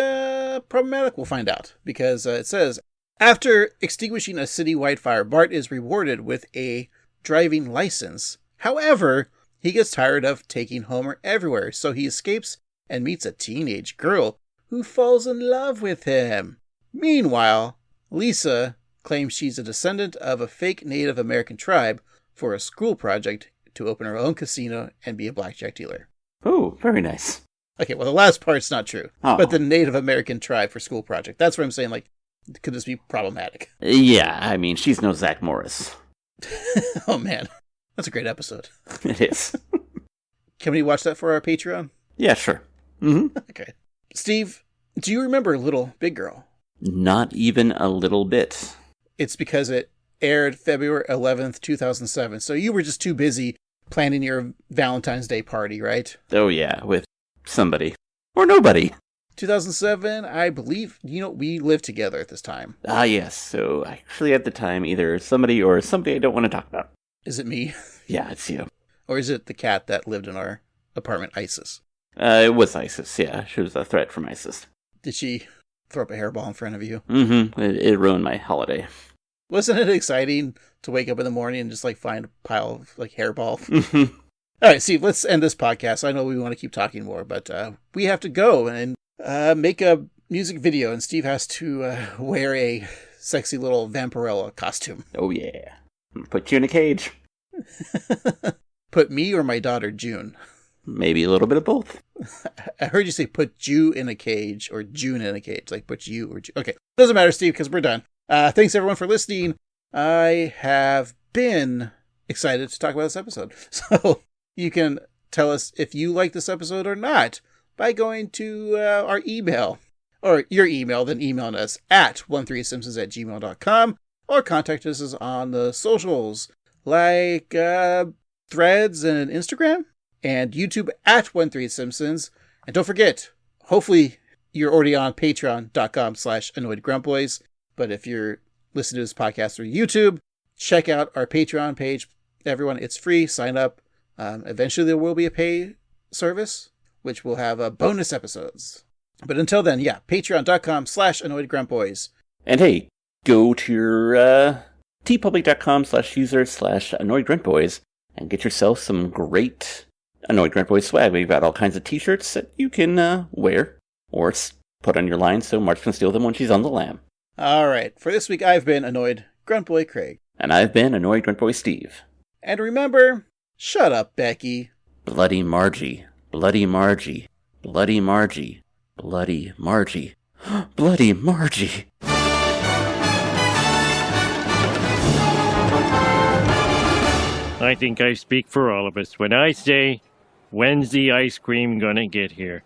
problematic, we'll find out, because it says, after extinguishing a citywide fire, Bart is rewarded with a driving license. However, he gets tired of taking Homer everywhere, so he escapes and meets a teenage girl who falls in love with him. Meanwhile, Lisa claims she's a descendant of a fake Native American tribe for a school project to open her own casino and be a blackjack dealer. Oh, very nice. Okay, well, the last part's not true. Oh. But the Native American tribe for school project, that's what I'm saying, could this be problematic? Yeah, she's no Zach Morris. Oh, man. That's a great episode. It is. Can we watch that for our Patreon? Yeah, sure. Mm-hmm. Okay. Steve, do you remember Little Big Girl? Not even a little bit. It's because it aired February 11th, 2007, so you were just too busy planning your Valentine's Day party, right? Oh, yeah, with somebody. Or nobody. 2007, I believe, we lived together at this time. Ah, yes. So, actually, at the time, either somebody or somebody I don't want to talk about. Is it me? Yeah, it's you. Or is it the cat that lived in our apartment, Isis? It was Isis, yeah. She was a threat from Isis. Did she throw up a hairball in front of you? Mm-hmm. It ruined my holiday. Wasn't it exciting to wake up in the morning and just, find a pile of, hairball? Mm-hmm. All right, Steve, let's end this podcast. I know we want to keep talking more, but we have to go and make a music video, and Steve has to wear a sexy little Vampirella costume. Oh, yeah. I'm gonna put you in a cage. Put me or my daughter, June? Maybe a little bit of both. I heard you say put you in a cage or June in a cage. Put you or June. Okay. Doesn't matter, Steve, because we're done. Thanks, everyone, for listening. I have been excited to talk about this episode. So you can tell us if you like this episode or not by going to our email. Or your email, then emailing us at 13simpsons@gmail.com. Or contact us on the socials like Threads and Instagram. And YouTube at 13simpsons. And don't forget, hopefully you're already on patreon.com/annoyedgruntboys. But if you're listening to this podcast through YouTube, check out our Patreon page. Everyone, it's free. Sign up. Eventually there will be a pay service, which will have bonus episodes. But until then, yeah, patreon.com/annoyedgruntboys. And hey, go to your tpublic.com/user/annoyedgruntboys and get yourself some great Annoyed Grunt Boys swag. We've got all kinds of t-shirts that you can wear or put on your line so Marge can steal them when she's on the lam. All right. For this week, I've been Annoyed Gruntboy Craig. And I've been Annoyed Gruntboy Steve. And remember, shut up, Becky. Bloody Margie. Bloody Margie. Bloody Margie. Bloody Margie. Bloody Margie. I think I speak for all of us when I say, when's the ice cream gonna get here?